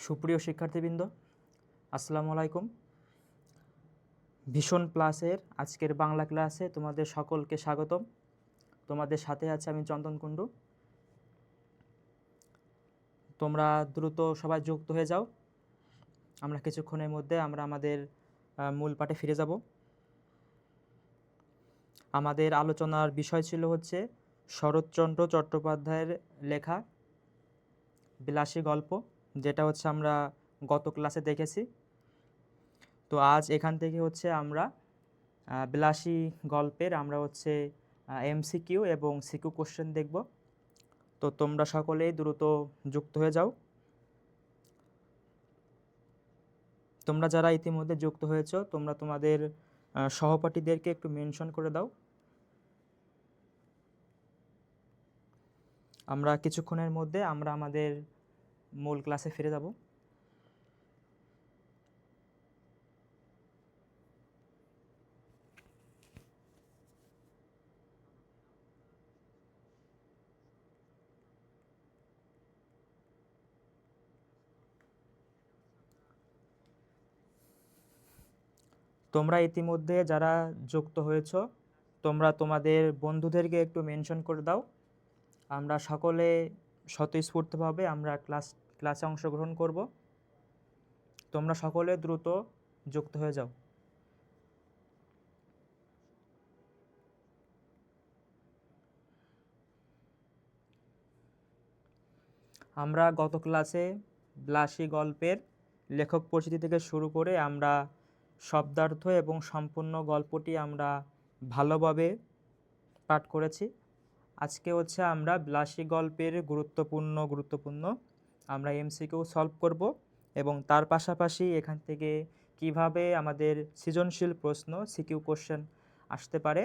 সুপ্রিয় শিক্ষার্থীবৃন্দ, আসসালামু আলাইকুম। ভীষণ প্লাসের আজকের বাংলা ক্লাসে তোমাদের সকলকে স্বাগতম। তোমাদের সাথে আছে আমি চন্দন কুণ্ডু। তোমরা দ্রুত সবাই যুক্ত হয়ে যাও। আমরা কিছুক্ষণের মধ্যে আমাদের মূল পাঠে ফিরে যাব। আমাদের আলোচনার বিষয় ছিল হচ্ছে শরৎচন্দ্র চট্টোপাধ্যায়ের লেখা বিলাসী গল্প, যেটা হচ্ছে আমরা গত ক্লাসে দেখেছি। তো আজ এখান থেকে হচ্ছে আমরা বিলাসী গল্পের আমরা হচ্ছে এমসিকিউ এবং সিকিউ কোশ্চেন দেখব। তো তোমরা সকলেই দ্রুত যুক্ত হয়ে যাও। তোমরা যারা ইতিমধ্যে যুক্ত হয়েছো তোমরা তোমাদের সহপাঠীদেরকে একটু মেনশন করে দাও। আমরা কিছুক্ষণের মধ্যে আমাদের মূল ক্লাসে ফিরে যাব। তোমরা ইতিমধ্যে যারা যুক্ত হয়েছো তোমরা তোমাদের বন্ধুদেরকে একটু মেনশন করে দাও। আমরা সকলে স্বতঃস্ফূর্তভাবে আমরা ক্লাসে অংশগ্রহণ করব। তোমরা সকলে দ্রুত যুক্ত হয়ে যাও। আমরা গত ক্লাসে বিলাসী গল্পের লেখক পরিচিতি থেকে শুরু করে আমরা শব্দার্থ এবং সম্পূর্ণ গল্পটি আমরা ভালোভাবে পাঠ করেছি। আজকে হচ্ছে আমরা বিলাসী গল্পের গুরুত্বপূর্ণ আমরা এমসিকিউ সলভ করব এবং তার পাশাপাশি এখান থেকে কিভাবে আমাদের সৃজনশীল প্রশ্ন সিকিউ কোশ্চেন আসতে পারে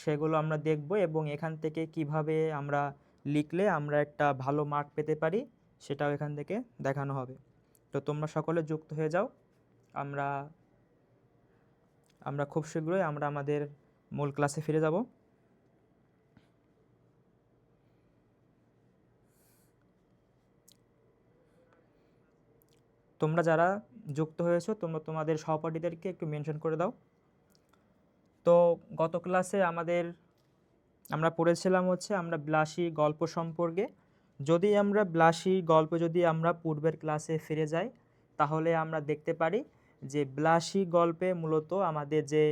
সেগুলো আমরা দেখব এবং এখান থেকে কিভাবে আমরা লিখলে আমরা একটা ভালো মার্ক পেতে পারি সেটাও এখান থেকে দেখানো হবে। তো তোমরা সকলে যুক্ত হয়ে যাও। আমরা খুব শীঘ্রই আমাদের মূল ক্লাসে ফিরে যাব। তোমরা যারা যুক্ত হয়েছো তোমরা তোমাদের সহপাঠীদেরকে একটু মেনশন করে দাও। তো গত ক্লাসে আমরা পড়েছিলাম হচ্ছে আমরা বিলাসী গল্প সম্পর্কে। যদি আমরা বিলাসী গল্প যদি আমরা পূর্বের ক্লাসে ফিরে যাই তাহলে আমরা দেখতে পারি যে বিলাসী গল্পে মূলত আমাদের যে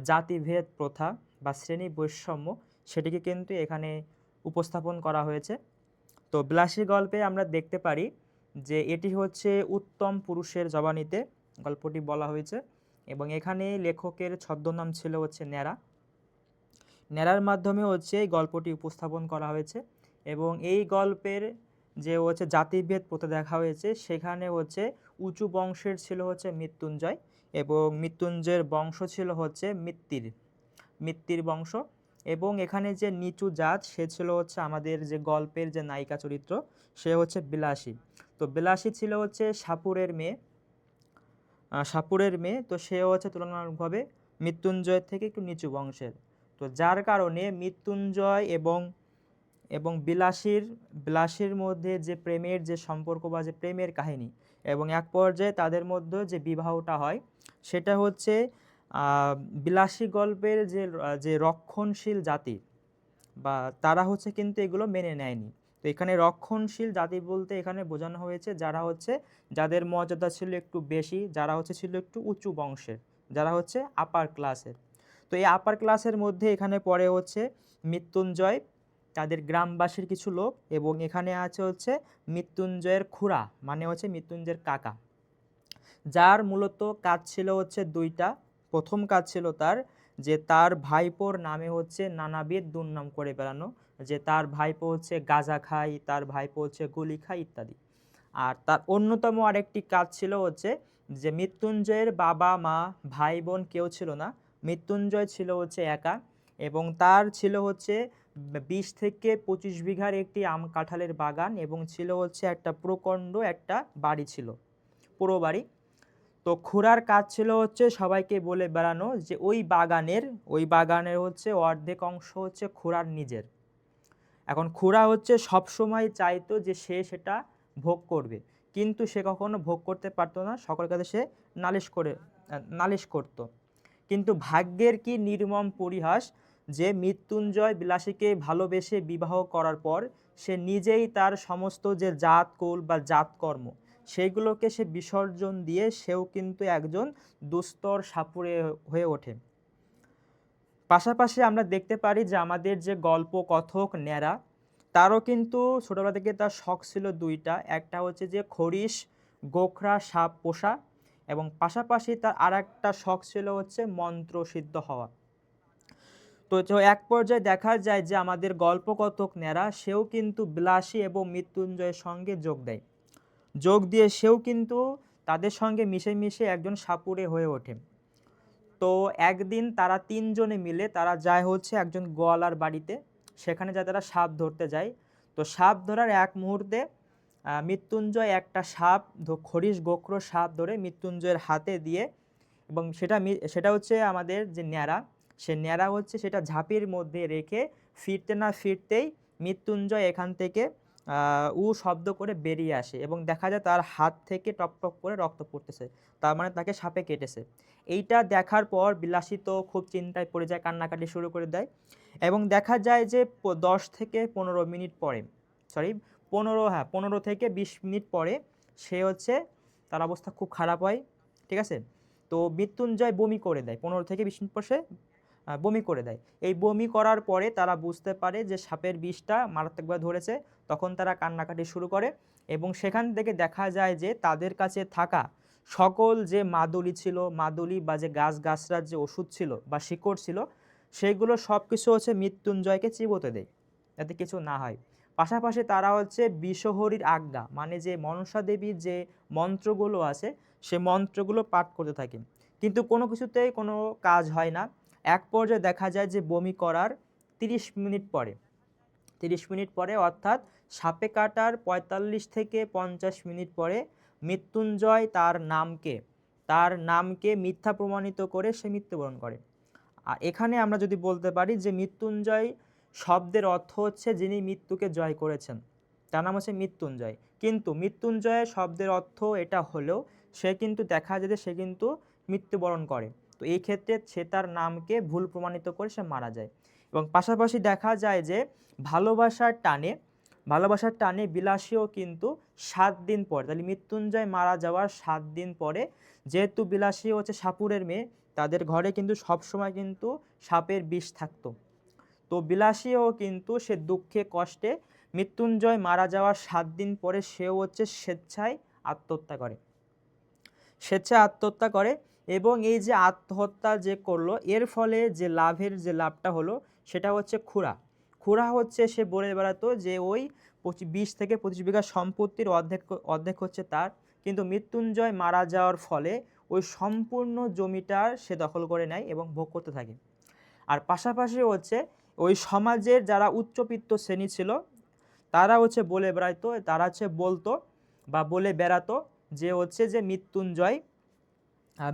জাতিভেদ প্রথা বা শ্রেণী বৈষম্য সেটিকে কিন্তু এখানে উপস্থাপন করা হয়েছে। তো বিলাসী গল্পে আমরা দেখতে পারি যে এটি হচ্ছে উত্তম পুরুষের জবানিতে গল্পটি বলা হয়েছে এবং এখানে লেখকের ছদ্মনাম ছিল হচ্ছে ন্যাড়ার মাধ্যমে হচ্ছে এই গল্পটি উপস্থাপন করা হয়েছে এবং এই গল্পের যে হচ্ছে জাতিভেদ প্রথা দেখা হয়েছে সেখানে হচ্ছে উঁচু বংশের ছিল হচ্ছে মৃত্যুঞ্জয় এবং মৃত্যুঞ্জয়ের বংশ ছিল হচ্ছে মিত্তির বংশ এবং এখানে যে নিচু জাত সে ছিল হচ্ছে আমাদের যে গল্পের যে নায়িকা চরিত্র সে হচ্ছে বিলাসী। তো বিলাসী ছিল হচ্ছে সাপুরের মেয়ে। তো সে হচ্ছে তুলনামূলকভাবে মৃত্যুঞ্জয়ের থেকে একটু নিচু বংশের। তো যার কারণে মৃত্যুঞ্জয় এবং বিলাসীর মধ্যে যে প্রেমের যে সম্পর্ক বা যে প্রেমের কাহিনী এবং এক পর্যায়ে তাদের মধ্যে যে বিবাহটা হয় সেটা হচ্ছে বিলাসী গল্পের যে রক্ষণশীল জাতি বা তারা হচ্ছে কিন্তু এগুলো মেনে নেয়নি। তো এখানে রক্ষণশীল জাতি বলতে এখানে বোঝানো হয়েছে যাদের মর্যাদা ছিল একটু বেশি, যারা হচ্ছে ছিল একটু উঁচু বংশের, যারা হচ্ছে আপার ক্লাসের। তো এই আপার ক্লাসের মধ্যে এখানে পড়ে হচ্ছে মৃত্যুঞ্জয়, তাদের গ্রামবাসীর কিছু লোক এবং এখানে আছে হচ্ছে মৃত্যুঞ্জয়ের খুড়া মানে হচ্ছে মৃত্যুঞ্জয়ের কাকা, যার মূলত কাজ ছিল হচ্ছে দুইটা। প্রথম কাজ ছিল যে তার ভাইপোর নামে হচ্ছে নানাবিধ দুর্নাম করে বেড়ানো, যে তার ভাইপো হচ্ছে গাঁজা খায়, তার ভাইপো হচ্ছে গুলি খায় ইত্যাদি। আর তার অন্যতম আরেকটি কাজ ছিল হচ্ছে যে মৃত্যুঞ্জয়ের বাবা মা ভাই বোন কেউ ছিল না, মৃত্যুঞ্জয় ছিল হচ্ছে একা এবং তার ছিল হচ্ছে 20 থেকে 25 বিঘার একটি আম কাঁঠালের বাগান এবং ছিল হচ্ছে একটা প্রকাণ্ড একটা বাড়ি ছিল, পুরো বাড়ি। তো খুড়ার কাজ ছিল হচ্ছে সবাইকে বলে বেড়ানো যে ওই বাগানের হচ্ছে অর্ধেক অংশ হচ্ছে খুড়ার নিজের। এখন খুড়া হচ্ছে সব সময় চাইতো যে সে সেটা ভোগ করবে, কিন্তু সে কখনো ভোগ করতে পারতো না, সকলের কাছে সে নালিশ করত। কিন্তু ভাগ্যের কি নির্মম পরিহাস যে মৃত্যুঞ্জয় বিলাসীকে ভালোবেসে বিবাহ করার পর সে নিজেই তার সমস্ত যে জাত কুল বা জাতকর্ম সেইগুলোকে সে বিসর্জন দিয়ে সেও কিন্তু একজন দুস্তর সাপুড়ে হয়ে ওঠে। পাশাপাশি আমরা দেখতে পারি যে আমাদের যে গল্প কথক ন্যাড়া, তারও কিন্তু ছোটবেলা থেকে তার শখ ছিল দুইটা, একটা হচ্ছে যে খরিশ গোখরা সাপ পোষা, এবং পাশাপাশি তার আর একটা শখ ছিল হচ্ছে মন্ত্র সিদ্ধ হওয়া। তো এক পর্যায়ে দেখা যায় যে আমাদের গল্পকথক ন্যাড়া সেও কিন্তু বিলাসী এবং মৃত্যুঞ্জয়ের সঙ্গে যোগ দিয়ে সেও কিন্তু তাদের সঙ্গে মিশে মিশে একজন সাপুড়ে হয়ে ওঠে। তো একদিন তারা তিনজনে মিলে তারা যায় হচ্ছে একজন গোয়ালার বাড়িতে, সেখানে যায় তারা সাপ ধরতে যায়। তো সাপ ধরার এক মুহূর্তে মৃত্যুঞ্জয় একটা খরিশ গোখরো সাপ ধরে মৃত্যুঞ্জয়ের হাতে দিয়ে, এবং সেটা হচ্ছে আমাদের যে ন্যাড়া, সে ন্যাড়া হচ্ছে সেটা ঝাঁপির মধ্যে রেখে ফিরতে না ফিরতেই মৃত্যুঞ্জয় এখান থেকে উ শব্দ করে বেরিয়ে আসে এবং দেখা যায় তার হাত থেকে টপ টপ করে রক্ত পড়তেছে, তার মানে তাকে সাপে কেটেছে। এইটা দেখার পর বিলাসী তো খুব চিন্তায় পড়ে যায়, কান্নাকাটি শুরু করে দেয়, এবং দেখা যায় যে 10 থেকে 15 মিনিট পরে, সরি 15 থেকে 20 মিনিট পরে সে হচ্ছে তার অবস্থা খুব খারাপ হয়, ঠিক আছে। তো মৃত্যুঞ্জয় বমি করে দেয়, 15 থেকে 20 মিনিট পর সে বমি করে দেয়। এই বমি করার পরে তারা বুঝতে পারে যে সাপের বিষটা মারাত্মকভাবে ধরেছে, তখন তারা কান্নাকাটি শুরু করে, এবং সেখান থেকে দেখা যায় যে তাদের কাছে থাকা সকল যে মাদুলি বা যে গাছগাছড়ার যে ওষুধ ছিল বা শিকড় ছিল, সেগুলো সব কিছু হচ্ছে মৃত্যুঞ্জয়কে চিবোতে দেয় যাতে কিছু না হয়। পাশাপাশি তারা হচ্ছে বিষহরীর আজ্ঞা, মানে যে মনসা দেবীর যে মন্ত্রগুলো আছে সে মন্ত্রগুলো পাঠ করতে থাকে, কিন্তু কোনো কিছুতেই কোনো কাজ হয় না। এক পর্যায়ে দেখা যায় যে বমি করার 30 মিনিট পরে 30 মিনিট পরে অর্থাৎ সাপে কাটার 45 থেকে 50 মিনিট পরে মৃত্যুঞ্জয় তার নামকে মিথ্যা প্রমাণিত করে সে মৃত্যুবরণ করে। আর এখানে আমরা যদি বলতে পারি যে মৃত্যুঞ্জয় শব্দের অর্থ হচ্ছে যিনি মৃত্যুকে জয় করেছেন, তার নাম হচ্ছে মৃত্যুঞ্জয়। কিন্তু মৃত্যুঞ্জয় শব্দের অর্থ এটা হলেও সে কিন্তু দেখা যায় যে সে কিন্তু মৃত্যুবরণ করে। তো এই ক্ষেত্রে সে তার নামকে ভুল প্রমাণিত করে সে মারা যায়। এবং পাশাপাশি দেখা যায় যে ভালোবাসার টানে বিলাসীও কিন্তু 7 দিন পরে, তাহলে মৃত্যুঞ্জয় মারা যাওয়ার 7 দিন পরে, যেহেতু বিলাসী হচ্ছে সাপুরের মেয়ে, তাদের ঘরে কিন্তু সবসময় কিন্তু সাপের বিষ থাকতো। তো বিলাসীও কিন্তু সে দুঃখে কষ্টে মৃত্যুঞ্জয় মারা যাওয়ার 7 দিন পরে সেও হচ্ছে স্বেচ্ছায় আত্মহত্যা করে, এবং এই যে আত্মহত্যা যে করলো এর ফলে যে লাভটা হলো সেটা হচ্ছে খুড়া হচ্ছে সে বলে বেড়াতো যে ওই 20 থেকে 25 বিঘা সম্পত্তির অর্ধেক হচ্ছে তার, কিন্তু মৃত্যুঞ্জয় মারা যাওয়ার ফলে ওই সম্পূর্ণ জমিটার সে দখল করে নেয় এবং ভোগ করতে থাকে। আর পাশাপাশি হচ্ছে ওই সমাজের যারা উচ্চবিত্ত শ্রেণী ছিল তারা হচ্ছে বলতো বা বলে বেড়াতো যে হচ্ছে যে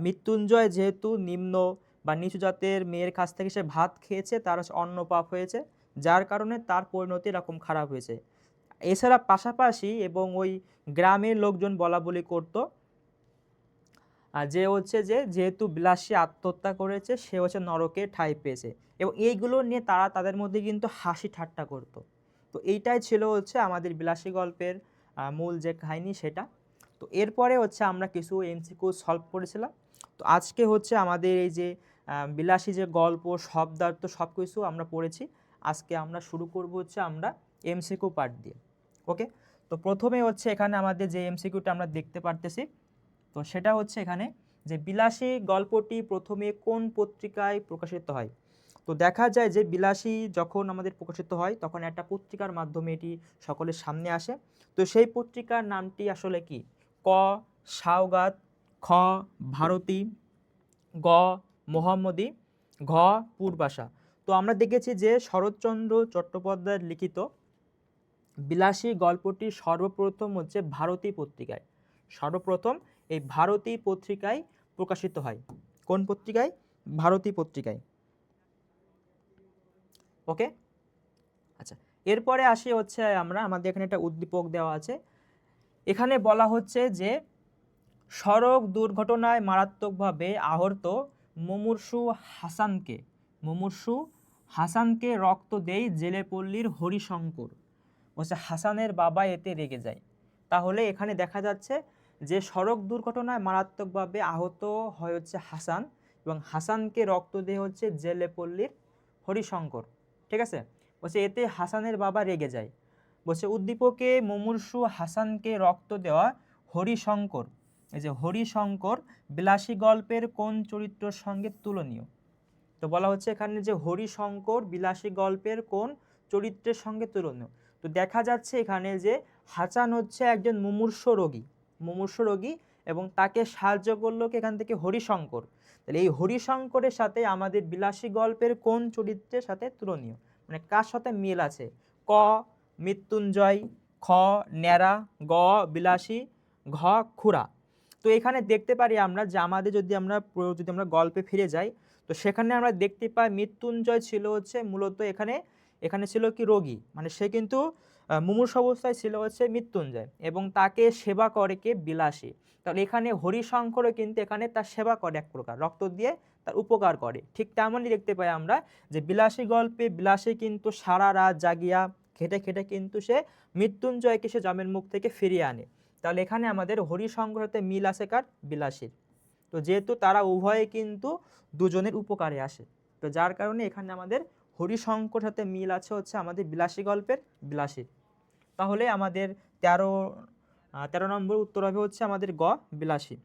মৃত্যুঞ্জয় যেহেতু নিম্ন বা নিচু জাতের মেয়ের কাছ থেকে সে ভাত খেয়েছে, তার হচ্ছে অন্নপাপ হয়েছে, যার কারণে তার পরিণতি এরকম খারাপ হয়েছে। এছাড়া পাশাপাশি এবং ওই গ্রামের লোকজন বলা বলি করতো যে হচ্ছে যে যেহেতু বিলাসী আত্মহত্যা করেছে সে হচ্ছে নরকে ঠাঁই পেয়েছে, এবং এইগুলো নিয়ে তারা তাদের মধ্যে কিন্তু হাসি ঠাট্টা করত। তো এইটাই ছিল হচ্ছে আমাদের বিলাসী গল্পের মূল যে কাহিনী সেটা। তো এরপরে হচ্ছে আমরা কিছু এমসিকিউ সলভ করেছিলাম। তো আজকে হচ্ছে আমাদের এই যে বিলাসী যে গল্প শব্দার্থ সব কিছু আমরা পড়েছি, আজকে আমরা শুরু করব হচ্ছে আমরা এমসিকিউ পার্ট দিয়ে। ওকে, তো প্রথমে হচ্ছে এখানে আমাদের যে এমসিকিউটা আমরা দেখতে পারতেছি, তো সেটা হচ্ছে এখানে যে বিলাসী গল্পটি প্রথমে কোন পত্রিকায় প্রকাশিত হয়। তো দেখা যায় যে বিলাসী যখন আমাদের প্রকাশিত হয় তখন একটা পত্রিকার মাধ্যমে এটি সকলের সামনে আসে। তো সেই পত্রিকার নামটি আসলে কি? ক সাওগাত, খ ভারতী, গ মোহাম্মদী, ঘ পূর্বাশা। তো আমরা দেখেছি যে শরৎচন্দ্র চট্টোপাধ্যায়ের লিখিত বিলাসী গল্পটি সর্বপ্রথম হচ্ছে এই ভারতী পত্রিকায় প্রকাশিত হয়। কোন পত্রিকায়? ভারতী পত্রিকায়। ওকে, আচ্ছা, এরপরে আসি হচ্ছে আমাদের এখানে একটা উদ্দীপক দেওয়া আছে। এখানে বলা হচ্ছে যে সড়ক দুর্ঘটনায় মারাত্মকভাবে আহত মুমূর্ষু হাসানকে রক্ত দেয় জেলেপল্লীর হরিশঙ্কর। বলছে হাসানের বাবা এতে রেগে যায়। তাহলে এখানে দেখা যাচ্ছে যে সড়ক দুর্ঘটনায় মারাত্মকভাবে আহত হয় হচ্ছে হাসান, এবং হাসানকে রক্ত দেয় হচ্ছে জেলেপল্লীর হরিশঙ্কর। ঠিক আছে, বলছে এতে হাসানের বাবা রেগে যায়। বলছে উদ্দীপকে মুমূর্ষু হাসানকে রক্ত দেওয়া হরিশঙ্কর, এই যে হরিশঙ্কর বিলাসী গল্পের কোন চরিত্রের সঙ্গে তুলনীয়? তো বলা হচ্ছে এখানে যে হরিশঙ্কর বিলাসী গল্পের কোন চরিত্রের সঙ্গে তুলনীয়। তো দেখা যাচ্ছে এখানে যে হাসান হচ্ছে একজন মুমূর্ষ রোগী এবং তাকে সাহায্য করলো কি এখান থেকে হরিশঙ্কর। তাহলে এই হরিশঙ্করের সাথে আমাদের বিলাসী গল্পের কোন চরিত্রের সাথে তুলনীয়, মানে কার সাথে মিল আছে? ক মৃত্যুঞ্জয়, খ ন্যাড়া, গ বিলাসী, ঘ খুড়া। তো এখানে দেখতে পারি আমরা যে আমাদের যদি আমরা গল্পে ফিরে যাই, তো সেখানে আমরা দেখতে পাই মৃত্যুঞ্জয় ছিল হচ্ছে মূলত এখানে ছিল কি রোগী, মানে সে কিন্তু মুমূর্ষু অবস্থায় ছিল হচ্ছে মৃত্যুঞ্জয়, এবং তাকে সেবা করে কে? বিলাসী। তাহলে এখানে হরিশঙ্করও কিন্তু এখানে তার সেবা করে, এক প্রকার রক্ত দিয়ে তার উপকার করে। ঠিক তেমনই দেখতে পাই আমরা যে বিলাসী গল্পে বিলাসী কিন্তু সারা রাত জাগিয়া খেটে খেটে কিন্তু সে মৃত্যুঞ্জয়কে সে জামের মুখ থেকে ফিরিয়ে আনে। তাহলে এখানে আমাদের হরিশঙ্কর সাথে মিল আছে কার? বিলাসীর। তো যেহেতু তারা উভয়ে কিন্তু দুজনের উপকারে আসে, তো যার কারণে এখানে আমাদের হরিশঙ্কর সাথে মিল আছে হচ্ছে আমাদের বিলাসী গল্পের বিলাসীর। তাহলে আমাদের 13 নম্বর উত্তর হবে হচ্ছে আমাদের গ বিলাসী।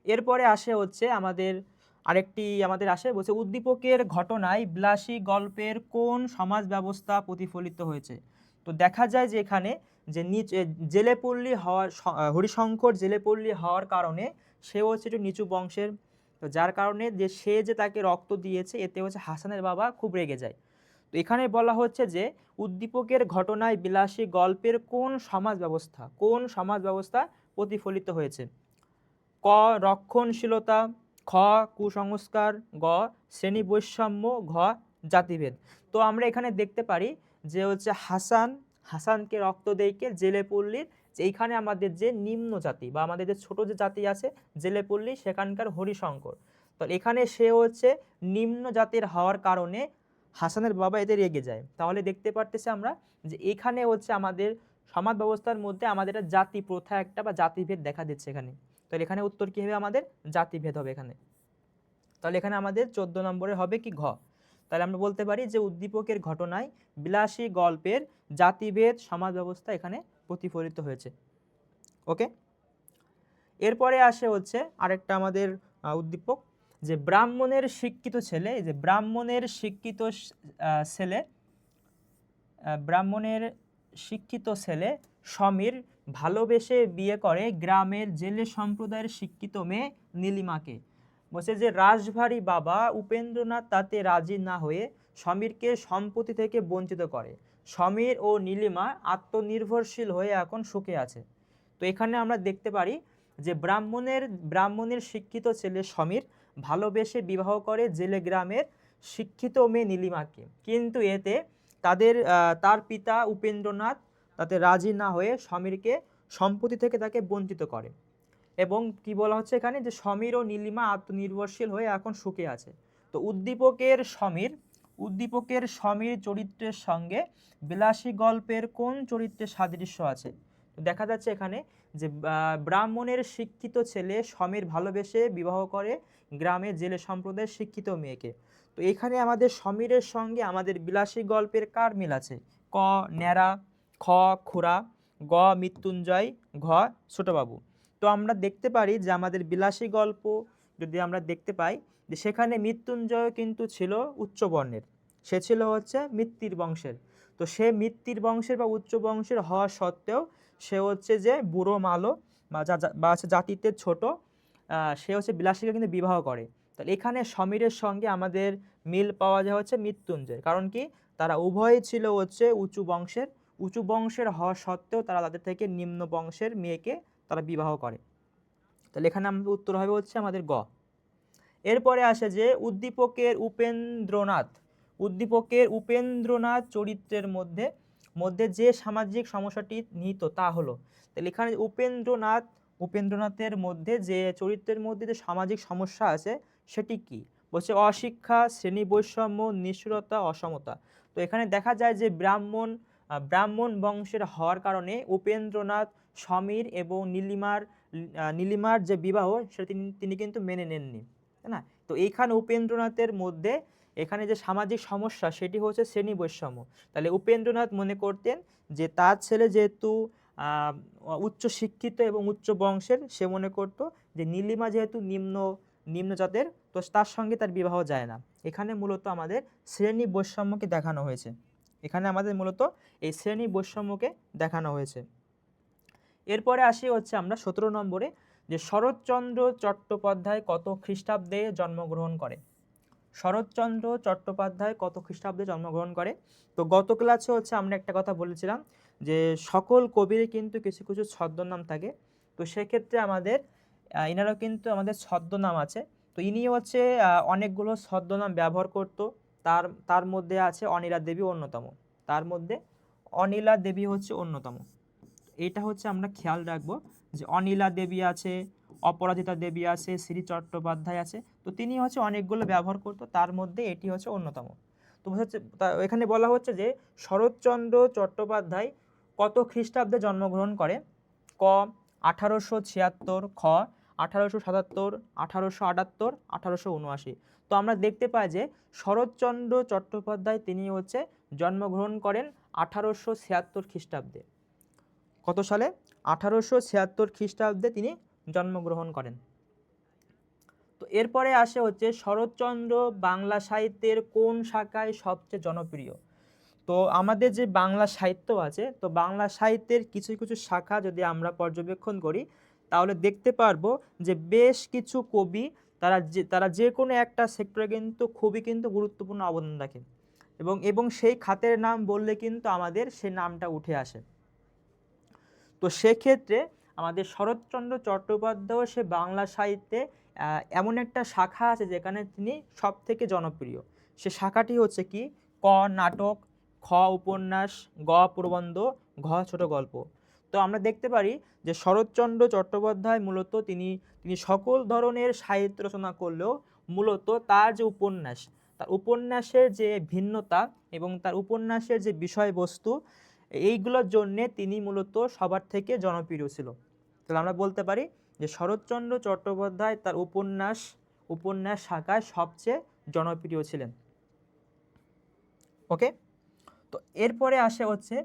এরপরে আসে হচ্ছে আমাদের আসে বলছে উদ্দীপকের ঘটনায় বিলাসী গল্পের কোন সমাজ ব্যবস্থা প্রতিফলিত হয়েছে? তো দেখা যায় যে এখানে যে জেলেপল্লী হওয়ার হরিশঙ্কর জেলেপল্লী হওয়ার কারণে সে হচ্ছে একটু নিচু বংশের, তো যার কারণে যে সে যে তাকে রক্ত দিয়েছে এতে হচ্ছে হাসানের বাবা খুব রেগে যায়। তো এখানে বলা হচ্ছে যে উদ্দীপকের ঘটনায় বিলাসী গল্পের কোন সমাজ ব্যবস্থা প্রতিফলিত হয়েছে? ক রক্ষণশীলতা, খ কুসংস্কার, গ শ্রেণী বৈষম্য, ঘ জাতিভেদ। তো আমরা এখানে দেখতে পারি যে হচ্ছে হাসানকে রক্ত দেয়কে জেলেপল্লীর, যে এইখানে আমাদের যে নিম্ন জাতি বা আমাদের যে ছোট যে জাতি আছে জেলেপল্লী, সেখানকার হরিশঙ্কর। তো এখানে সে হচ্ছে নিম্ন জাতির হওয়ার কারণে হাসানের বাবা এদের রেগে যায়। তাহলে দেখতে পারতেছি আমরা যে এখানে হচ্ছে আমাদের সমাজ ব্যবস্থার মধ্যে আমাদের একটা জাতি প্রথা একটা বা জাতিভেদ দেখা দিচ্ছে এখানে। তাহলে এখানে উত্তর কি হবে? আমাদের জাতিভেদ হবে এখানে। তাহলে এখানে আমাদের 14 নম্বরে হবে কি? ঘ। তাহলে আমরা বলতে পারি যে উদ্দীপকের ঘটনায় বিলাসী গল্পের জাতিভেদ সমাজ ব্যবস্থা এখানে প্রতিফলিত হয়েছে। ওকে, এরপরে আসে হচ্ছে আরেকটা আমাদের উদ্দীপক, যে ব্রাহ্মণের শিক্ষিত ছেলে, এই যে ব্রাহ্মণের শিক্ষিত ছেলে সমীর ভালোবেসে বিয়ে করে গ্রামের জেলে সম্প্রদায়ের শিক্ষিত মেয়ে নীলিমাকে। বলছে যে রাশভারী বাবা উপেন্দ্রনাথ তাতে রাজি না হয়ে সমীরকে সম্পত্তি থেকে বঞ্চিত করে। সমীর ও নীলিমা আত্মনির্ভরশীল হয়ে এখন সুখে আছে। তো এখানে আমরা দেখতে পারি যে ব্রাহ্মণের শিক্ষিত ছেলে সমীর ভালোবেসে বিবাহ করে জেলে গ্রামের শিক্ষিত মেয়ে নীলিমাকে, কিন্তু এতে তার পিতা উপেন্দ্রনাথ তাতে রাজি না হয়ে সমীরকে সম্পত্তি থেকে তাকে বঞ্চিত করে। এবং কি বলা হচ্ছে এখানে যে সমীর ও নীলিমা আত্মনির্ভরশীল হয়ে এখন সুখে আছে। তো উদ্দীপকের সমীর চরিত্রের সঙ্গে বিলাসী গল্পের কোন চরিত্রের সাদৃশ্য আছে? তো দেখা যাচ্ছে এখানে যে ব্রাহ্মণের শিক্ষিত ছেলে সমীর ভালোবেসে বিবাহ করে গ্রামের জেলে সম্প্রদায়ের শিক্ষিত মেয়েকে। তো এখানে আমাদের সমীরের সঙ্গে আমাদের বিলাসী গল্পের কার মিল আছে? ক ন্যাড়া, খ খুড়া, গ মৃত্যুঞ্জয়, ঘ ছোটবাবু। তো আমরা দেখতে পারি যে আমাদের বিলাসী গল্প যদি আমরা দেখতে পাই যে সেখানে মৃত্যুঞ্জয় কিন্তু ছিল উচ্চ বর্ণের, সে ছিল হচ্ছে মৃত্যুর বংশের। তো সে মৃত্যুর বংশের বা উচ্চ বংশের হওয়া সত্ত্বেও সে হচ্ছে যে বুড়ো মালো বা জাতিতে ছোট, সে হচ্ছে বিলাসীকে কিন্তু বিবাহ করে। তাহলে এখানে সমীরের সঙ্গে আমাদের মিল পাওয়া যায় হচ্ছে মৃত্যুঞ্জয়, কারণ কি তারা উভয়ই ছিল হচ্ছে উঁচু বংশের হওয়া সত্ত্বেও তারা তাদের থেকে নিম্ন বংশের মেয়েকে তারা বিবাহ করে। তাহলে এখানে আমাদের উত্তর হবে হচ্ছে আমাদের গ। এরপরে আসে যে উদ্দীপকের উপেন্দ্রনাথ চরিত্রের মধ্যে মধ্যে যে সামাজিক সমস্যাটি নিহিত তা হলো, তাহলে এখানে উপেন্দ্রনাথের মধ্যে যে চরিত্রের মধ্যে যে সামাজিক সমস্যা আছে সেটি কি? বলছে অশিক্ষা, শ্রেণী বৈষম্য, নিষ্ঠুরতা, অসমতা। তো এখানে দেখা যায় যে ব্রাহ্মণ বংশের হওয়ার কারণে উপেন্দ্রনাথ সমীর এবং নীলিমার যে বিবাহ সেটা তিনি কিন্তু মেনে নেননি, তাই না? তো এইখানে উপেন্দ্রনাথের মধ্যে এখানে যে সামাজিক সমস্যা সেটি হচ্ছে শ্রেণী বৈষম্য। তাহলে উপেন্দ্রনাথ মনে করতেন যে তার ছেলে যেহেতু উচ্চ শিক্ষিত এবং উচ্চ বংশের, সে মনে করত যে নীলিমা যেহেতু নিম্ন জাতের, তো তার সঙ্গে তার বিবাহ যায় না। এখানে মূলত আমাদের শ্রেণী বৈষম্যকে দেখানো হয়েছে। এখানে আমাদের মূলত এই শ্রেণী বৈষম্যকে দেখানো হয়েছে। এরপরে আসি হচ্ছে আমরা 17 নম্বরে, যে শরৎচন্দ্র চট্টোপাধ্যায় কত খ্রিস্টাব্দে জন্মগ্রহণ করে? শরৎচন্দ্র চট্টোপাধ্যায় কত খ্রিস্টাব্দে জন্মগ্রহণ করে? তো গত ক্লাসে হচ্ছে আমরা একটা কথা বলেছিলাম যে সকল কবির কিন্তু কিছু কিছু ছদ্মনাম থাকে। তো সেক্ষেত্রে আমাদের এনারও কিন্তু আমাদের ছদ্মনাম আছে। তো ইনি হচ্ছে অনেকগুলো ছদ্মনাম ব্যবহার করত। তার মধ্যে আছে অনিলা দেবী অন্যতম। তার মধ্যে অনিলা দেবী হচ্ছে অন্যতম। এটা হচ্ছে আমরা খেয়াল রাখবো যে অনিলা দেবী আছে, অপরাজিতা দেবী আছে, শ্রী চট্টোপাধ্যায় আছে। তো তিনি হচ্ছে অনেকগুলো ব্যবহার করতো, তার মধ্যে এটি হচ্ছে অন্যতম। তো হচ্ছে এখানে বলা হচ্ছে যে শরৎচন্দ্র চট্টোপাধ্যায় কত খ্রিস্টাব্দে জন্মগ্রহণ করে? ক 1876, খ 1877, 1878, 1879। তো আমরা দেখতে পাই যে শরৎচন্দ্র চট্টোপাধ্যায় তিনি হচ্ছে জন্মগ্রহণ করেন 1876 খ্রিস্টাব্দে। কত সালে? 1876 খ্রিস্টাব্দে তিনি জন্মগ্রহণ করেন। তো এরপরে আসে হচ্ছে শরৎচন্দ্র বাংলা সাহিত্যের কোন শাখায় সবচেয়ে জনপ্রিয়? তো আমাদের যে বাংলা সাহিত্য আছে, তো বাংলা সাহিত্যের কিছু কিছু শাখা যদি আমরা পর্যবেক্ষণ করি তাহলে দেখতে পারবো যে বেশ কিছু কবি তারা যে কোনো একটা সেক্টরে কিন্তু খুবই কিন্তু গুরুত্বপূর্ণ অবদান রাখে, এবং সেই খাতের নাম বললে কিন্তু আমাদের সেই নামটা উঠে আসে। তো সেক্ষেত্রে আমাদের শরৎচন্দ্র চট্টোপাধ্যায় সে বাংলা সাহিত্যে এমন একটা শাখা আছে যেখানে তিনি সব থেকে জনপ্রিয়। সে শাখাটি হচ্ছে কি? ক নাটক, খ উপন্যাস, গ প্রবন্ধ, ঘ ছোট গল্প। তো আমরা দেখতে পারি যে শরৎচন্দ্র চট্টোপাধ্যায় মূলত তিনি সকল ধরনের সাহিত্য রচনা করলেও মূলত তার যে তার উপন্যাসের যে ভিন্নতা এবং তার উপন্যাসের যে বিষয়বস্তু, এইগুলোর জন্যে তিনি মূলত সবার থেকে জনপ্রিয় ছিল। তাহলে আমরা বলতে পারি যে শরৎচন্দ্র চট্টোপাধ্যায় তার উপন্যাস শাখায় সবচেয়ে জনপ্রিয় ছিলেন। ওকে, তো এরপরে আসে হচ্ছে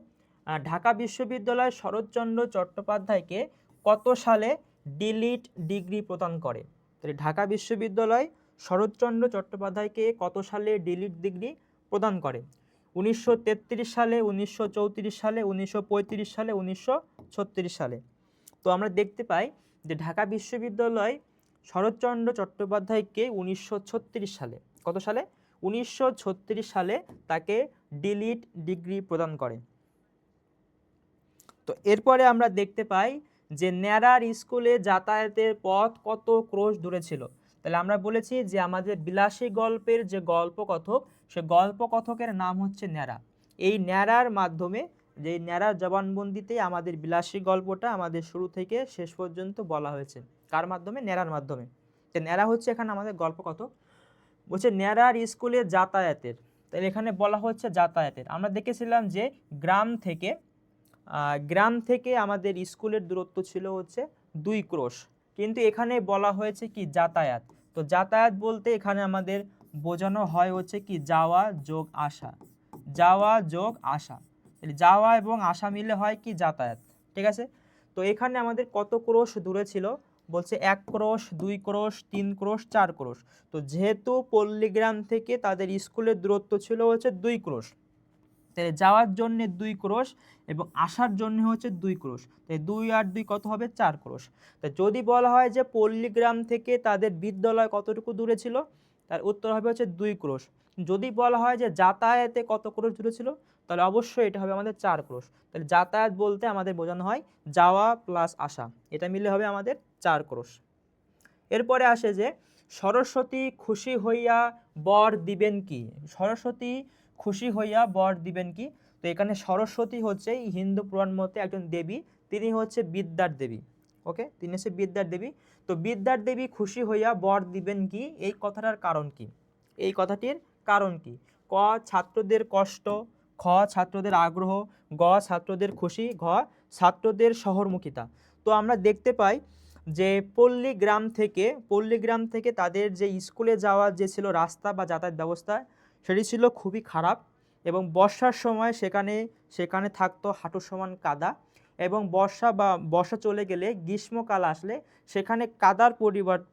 ঢাকা বিশ্ববিদ্যালয় শরৎচন্দ্র চট্টোপাধ্যায়কে কত সালে ডিলিট ডিগ্রি প্রদান করে? তাহলে ঢাকা বিশ্ববিদ্যালয় শরৎচন্দ্র চট্টোপাধ্যায়কে কত সালে ডিলিট ডিগ্রি প্রদান করে? 1933 সালে, 1934 সালে, 1935 সালে, 1936 সালে। তো আমরা দেখতে পাই যে ঢাকা বিশ্ববিদ্যালয় শরৎচন্দ্র চট্টোপাধ্যায়কে 1936 সালে, কত সালে? 1936 সালে তাকে ডিলিট ডিগ্রি প্রদান করে। তো এরপরে আমরা দেখতে পাই যে ন্যাড়ার স্কুলে যাতায়াতের পথ কত ক্রোশ দূরে ছিল? তাহলে আমরা বলেছি যে আমাদের বিলাসী গল্পের যে গল্পকথক, সে গল্পকথকের নাম হচ্ছে ন্যাড়া। এই ন্যাড়ার মাধ্যমে, যে ন্যাড়ার জবানবন্দিতে আমাদের বিলাসী গল্পটা আমাদের শুরু থেকে শেষ পর্যন্ত বলা হয়েছে। কার মাধ্যমে? ন্যাড়ার মাধ্যমে। তো ন্যাড়া হচ্ছে এখানে আমাদের গল্পকথক। বলছে ন্যাড়ার স্কুলে যাতায়াতের, তাহলে এখানে বলা হচ্ছে যাতায়াতের। আমরা দেখেছিলাম যে গ্রাম থেকে আমাদের স্কুলের দূরত্ব ছিল হচ্ছে 2 ক্রোশ, কিন্তু এখানে বলা হয়েছে কি যাতায়াত। তো যাতায়াত বলতে এখানে আমাদের বোঝানো হয় হচ্ছে কি যাওয়া যোগ আসা, যাওয়া যোগ আসা। যাওয়া এবং আসা মিলে হয় কি যাতায়াত, ঠিক আছে? তো এখানে আমাদের কত ক্রোশ দূরে ছিল? বলছে 1 ক্রোশ, 2 ক্রোশ, 3 ক্রোশ, 4 ক্রোশ। তো যেহেতু পল্লীগ্রাম থেকে তাদের স্কুলের দূরত্ব ছিল হচ্ছে 2 ক্রোশ, তাহলে যাওয়ার জন্য 2 ক্রোশ এবং আসার জন্য হচ্ছে 2 ক্রোশ, তাই 2 আর 2 কত হবে? 4 ক্রোশ। তাই যদি বলা হয় যে পল্লীগ্রাম থেকে তাদের বিদ্যালয় কতটুকু দূরে ছিল, তার উত্তর হবে হচ্ছে 2 ক্রোশ। যদি বলা হয় যে যাতায়াতে কত ক্রোশ দূরে ছিল, তাহলে অবশ্যই এটা হবে আমাদের 4 ক্রোশ। তাহলে যাতায়াত বলতে আমাদের বোঝানো হয় যাওয়া প্লাস আসা, এটা মিলে হবে আমাদের 4 ক্রোশ। এরপরে আসে যে সরস্বতী খুশি হইয়া বর দিবেন কি? সরস্বতী খুশি হইয়া বর দিবেন কি? তো এখানে সরস্বতী হচ্ছে এই হিন্দু পুরাণ মতে একজন দেবী, তিনি হচ্ছে বিদ্যার দেবী। ওকে, তিনি হচ্ছে বিদ্যার দেবী। তো বিদ্যার দেবী খুশি হইয়া বর দিবেন কি, এই কথাটার কারণ কি? এই কথাটির কারণ কি? ক ছাত্রদের কষ্ট, খ ছাত্রদের আগ্রহ, গ ছাত্রদের খুশি, ঘ ছাত্রদের শহরমুখিতা। তো আমরা দেখতে পাই যে পল্লীগ্রাম থেকে তাদের যে স্কুলে যাওয়ার যে ছিল রাস্তা বা যাতায়াত ব্যবস্থা, সেটি ছিল খুবই খারাপ। এবং বর্ষার সময় সেখানে থাকতো হাঁটু সমান কাদা, এবং বর্ষা চলে গেলে গ্রীষ্মকাল আসলে সেখানে কাদার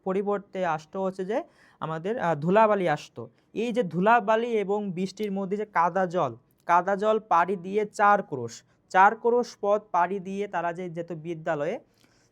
পরিবর্তে আসতো হচ্ছে যে আমাদের ধুলাবালি আসতো। এই যে ধুলাবালি এবং বৃষ্টির মধ্যে যে কাদা জল পাড়ি দিয়ে 4 ক্রোশ পথ পাড়ি দিয়ে তারা যে যেত বিদ্যালয়ে,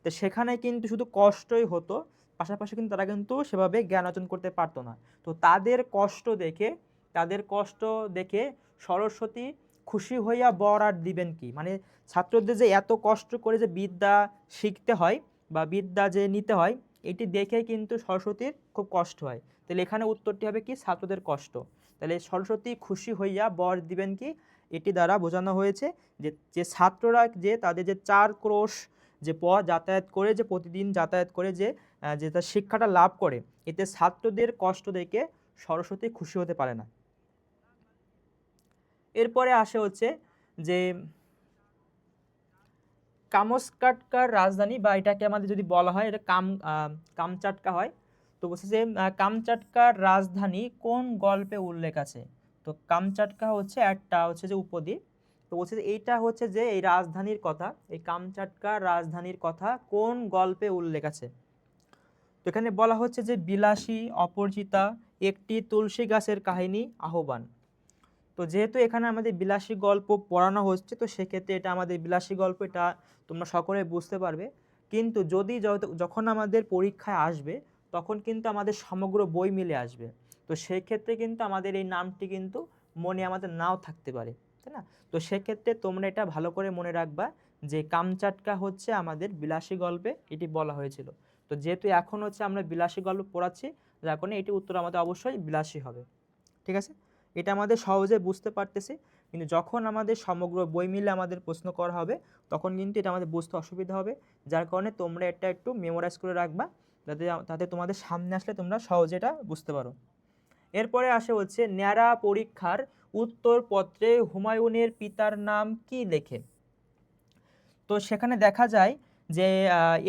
তো সেখানে কিন্তু শুধু কষ্টই হতো, পাশাপাশি কিন্তু তারা কিন্তু সেভাবে জ্ঞান অর্জন করতে পারতো না। তো তাদের কষ্ট দেখে সরস্বতী খুশি হইয়া বর আর দিবেন কি, মানে ছাত্রদের যে এত কষ্ট করে যে বিদ্যা শিখতে হয় বা বিদ্যা যে নিতে হয়, এটি দেখে কিন্তু সরস্বতীর খুব কষ্ট হয়। তাহলে এখানে উত্তরটি হবে কি, ছাত্রদের কষ্ট। তাহলে সরস্বতী খুশি হইয়া বর দিবেন কি, এটি দ্বারা বোঝানো হয়েছে যে ছাত্ররা যে তাদের যে 4 ক্রোশ যে পথ যাতায়াত করে, যে প্রতিদিন যাতায়াত করে যে তার শিক্ষাটা লাভ করে, এতে ছাত্রদের কষ্ট দেখে সরস্বতী খুশি হতে পারে না। এরপরে আসে হচ্ছে যে কামস্কাটকার রাজধানী, বা এটাকে আমাদের যদি বলা হয় এটা কামচাটকা হয়। তো বলছে যে কামচাটকার রাজধানী কোন গল্পে উল্লেখ আছে? তো কামচাটকা হচ্ছে যে উপদ্বীপ। তো বলছে যে এইটা হচ্ছে যে এই রাজধানীর কথা, এই কামচাটকার রাজধানীর কথা কোন গল্পে উল্লেখ আছে? তো এখানে বলা হচ্ছে যে বিলাসী অপরিচিতা, একটি তুলসী গাছের কাহিনী, আহ্বান। তো যেহেতু এখানে আমাদের বিলাসী গল্প পড়ানো হচ্ছে, তো সেক্ষেত্রে এটা আমাদের বিলাসী গল্প, এটা তোমরা সকলে বুঝতে পারবে। কিন্তু যখন আমাদের পরীক্ষায় আসবে, তখন কিন্তু আমাদের সমগ্র বই মিলে আসবে। তো সেক্ষেত্রে কিন্তু আমাদের এই নামটি কিন্তু মনে আমাদের নাও থাকতে পারে, তাই না? তো সেক্ষেত্রে তোমরা এটা ভালো করে মনে রাখবা যে কামচাটকা হচ্ছে আমাদের বিলাসী গল্পে এটি বলা হয়েছিল। তো যেহেতু এখন হচ্ছে আমরা বিলাসী গল্প পড়াচ্ছি, যার কারণে এটি উত্তর আমাদের অবশ্যই বিলাসী হবে। ঠিক আছে, এটা আমাদের সহজে বুঝতে পারতেছি। কিন্তু যখন আমাদের সমগ্র বই মিলে আমাদের প্রশ্ন করা হবে, তখন কিন্তু এটা আমাদের বুঝতে অসুবিধা হবে। যার কারণে তোমরা এটা একটু মেমোরাইজ করে রাখবা, যাতে তোমাদের সামনে আসলে তোমরা সহজে এটা বুঝতে পারো। এরপরে আসে হচ্ছে ন্যাড়া পরীক্ষার উত্তরপত্রে হুমায়ুনের পিতার নাম কি লেখে? তো সেখানে দেখা যায় যে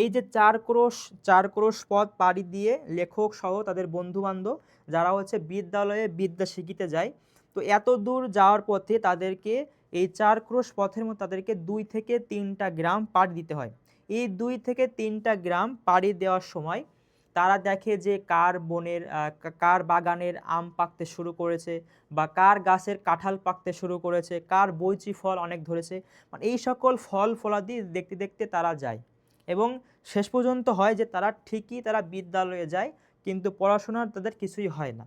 এই যে 4 ক্রোশ পথ পাড়ি দিয়ে লেখক সহ তাদের বন্ধু বান্ধব যারা হচ্ছে বিদ্যালয়ে বিদ্যা শিখিতে যায়, তো এত দূর যাওয়ার পথে তাদেরকে এই 4 ক্রোশ পথের মধ্যে তাদেরকে 2 থেকে 3টা গ্রাম পাড়ি দিতে হয়। এই 2 থেকে 3টা গ্রাম পাড়ি দেওয়ার সময় তারা দেখে যে কার বাগানের আম পাকতে শুরু করেছে, বা কার গাছের কাঁঠাল পাকতে শুরু করেছে, কার বৈচি ফল অনেক ধরেছে। মানে এই সকল ফল ফলাদি দেখতে দেখতে তারা যায়, এবং শেষ পর্যন্ত হয় যে তারা বিদ্যালয়ে যায়, কিন্তু পড়াশোনার তাদের কিছুই হয় না।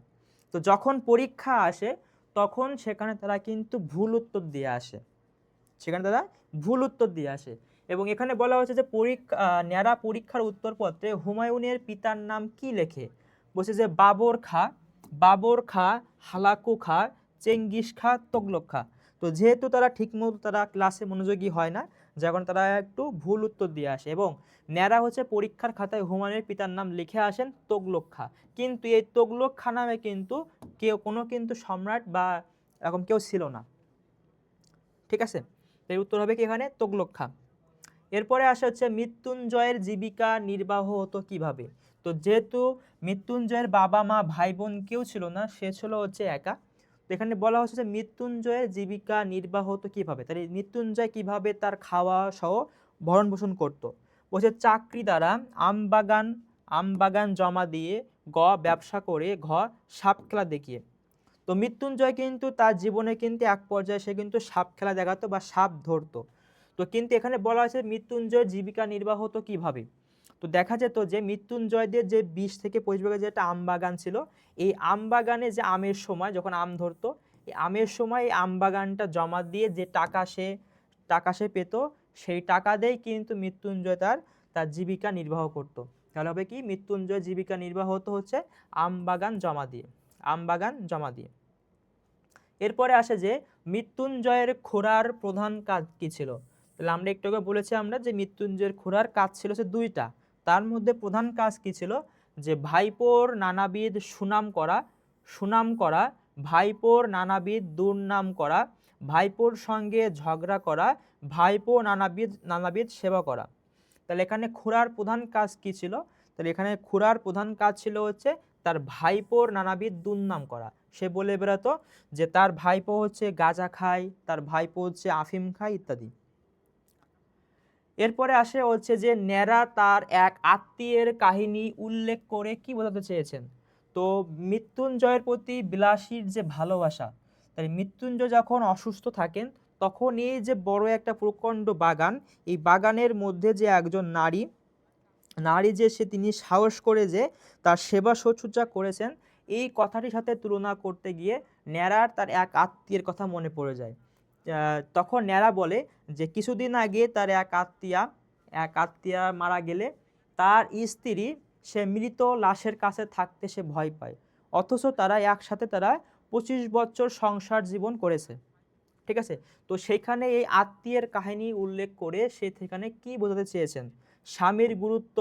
তো যখন পরীক্ষা আসে, তখন সেখানে তারা কিন্তু ভুল উত্তর দিয়ে আসে। এবং এখানে বলা হয়েছে যে ন্যাড়া পরীক্ষার উত্তরপত্রে হুমায়ুনের পিতার নাম কি লেখে? বলছে যে বাবর খা, হালাকু খা, চেঙ্গিস খা, তোগলক খা। তো যেহেতু তারা ক্লাসে মনোযোগী হয় না, যখন তারা একটু ভুল উত্তর দিয়ে আসে, এবং ন্যাড়া হচ্ছে পরীক্ষার খাতায় হুমায়ুনের পিতার নাম লিখে আসেন তোগলক খা। কিন্তু এই তোগলক খা নামে কিন্তু কোনো সম্রাট বা এরকম কেউ ছিল না। ঠিক আছে, এর উত্তর হবে কি এখানে তোগলক খা। এরপরে আসা হচ্ছে মৃত্যুঞ্জয়ের জীবিকা নির্বাহ হতো কিভাবে? তো যেহেতু মৃত্যুঞ্জয়ের বাবা মা ভাই বোন কেউ ছিল না, সে ছিল হচ্ছে একা। তো এখানে বলা হচ্ছে যে মৃত্যুঞ্জয়ের জীবিকা নির্বাহ হতো কিভাবে, তাহলে মৃত্যুঞ্জয় কিভাবে তার খাওয়া সহ ভরণ পোষণ করত? বলছে চাকরি দ্বারা, আমবাগান জমা দিয়ে, গ ব্যবসা করে, ঘ সাপ খেলা দেখিয়ে। তো মৃত্যুঞ্জয় কিন্তু তার জীবনে কিন্তু এক পর্যায়ে সে কিন্তু সাপ খেলা দেখাতো বা সাপ ধরতো। তো কিন্তু এখানে বলা হয়েছে মৃত্যুঞ্জয়ের জীবিকা নির্বাহ হতো কিভাবে? তো দেখা যেত যে মৃত্যুঞ্জয়দের যে 20 থেকে 25 বিঘা যে একটা আম বাগান ছিল, এই আম বাগানে যে আমের সময় যখন আম ধরতো, এই আমের সময় এই আম বাগানটা জমা দিয়ে যে টাকা সে পেত, সেই টাকা দিয়েই কিন্তু মৃত্যুঞ্জয় তার জীবিকা নির্বাহ করত। তাহলে হবে কি, মৃত্যুঞ্জয় জীবিকা নির্বাহ হতো হচ্ছে আম বাগান জমা দিয়ে। এরপরে আসে যে মৃত্যুঞ্জয়ের খোড়ার প্রধান কাজ কি ছিল। তাহলে আমরা একটু আগে বলেছি আমরা যে মৃত্যুঞ্জয়ের খোড়ার কাজ ছিল হচ্ছে দুইটা, তার মধ্যে প্রধান কাজ কি ছিল, যে ভাইপোর নানাবিধ সুনাম করা, ভাইপোর নানাবিধ দুর্নাম করা, ভাইপোর সঙ্গে ঝগড়া করা, ভাইপো নানাবিধ সেবা করা। তাহলে এখানে খুড়ার প্রধান কাজ কি ছিল, তাহলে এখানে খুড়ার প্রধান কাজ ছিল হচ্ছে তার ভাইপোর নানাবিধ দুর্নাম করা। সে বলে বেড়াতো যে তার ভাইপো হচ্ছে গাঁজা খায়, তার ভাইপো হচ্ছে আফিম খায় ইত্যাদি। এরপরে আসে হচ্ছে যে ন্যাড়া তার এক আত্মীয়ের কাহিনী উল্লেখ করে কি বোঝাতে চেয়েছেন। তো মৃত্যুঞ্জয়ের প্রতি বিলাসীর যে ভালোবাসা, তাই মৃত্যুঞ্জয় যখন অসুস্থ থাকেন তখন এই যে বড় একটা প্রকাণ্ড বাগান, এই বাগানের মধ্যে যে একজন নারী যে তিনি সাহস করে যে তার সেবা শুশ্রূষা করেছেন, এই কথাটির সাথে তুলনা করতে গিয়ে ন্যাড়ার তার এক আত্মীয়ের কথা মনে পড়ে যায়। তখন ন্যাড়া বলে যে কিছুদিন আগে তার এক আত্মীয়া মারা গেলে তার স্ত্রী সে মৃত লাশের কাছে থাকতে সে ভয় পায়, অথচ তারা একসাথে 25 বছর সংসার জীবন করেছে। ঠিক আছে, তো সেইখানে এই আত্মীয়ের কাহিনী উল্লেখ করে সে সেখানে কি বোঝাতে চেয়েছেন, স্বামীর গুরুত্ব,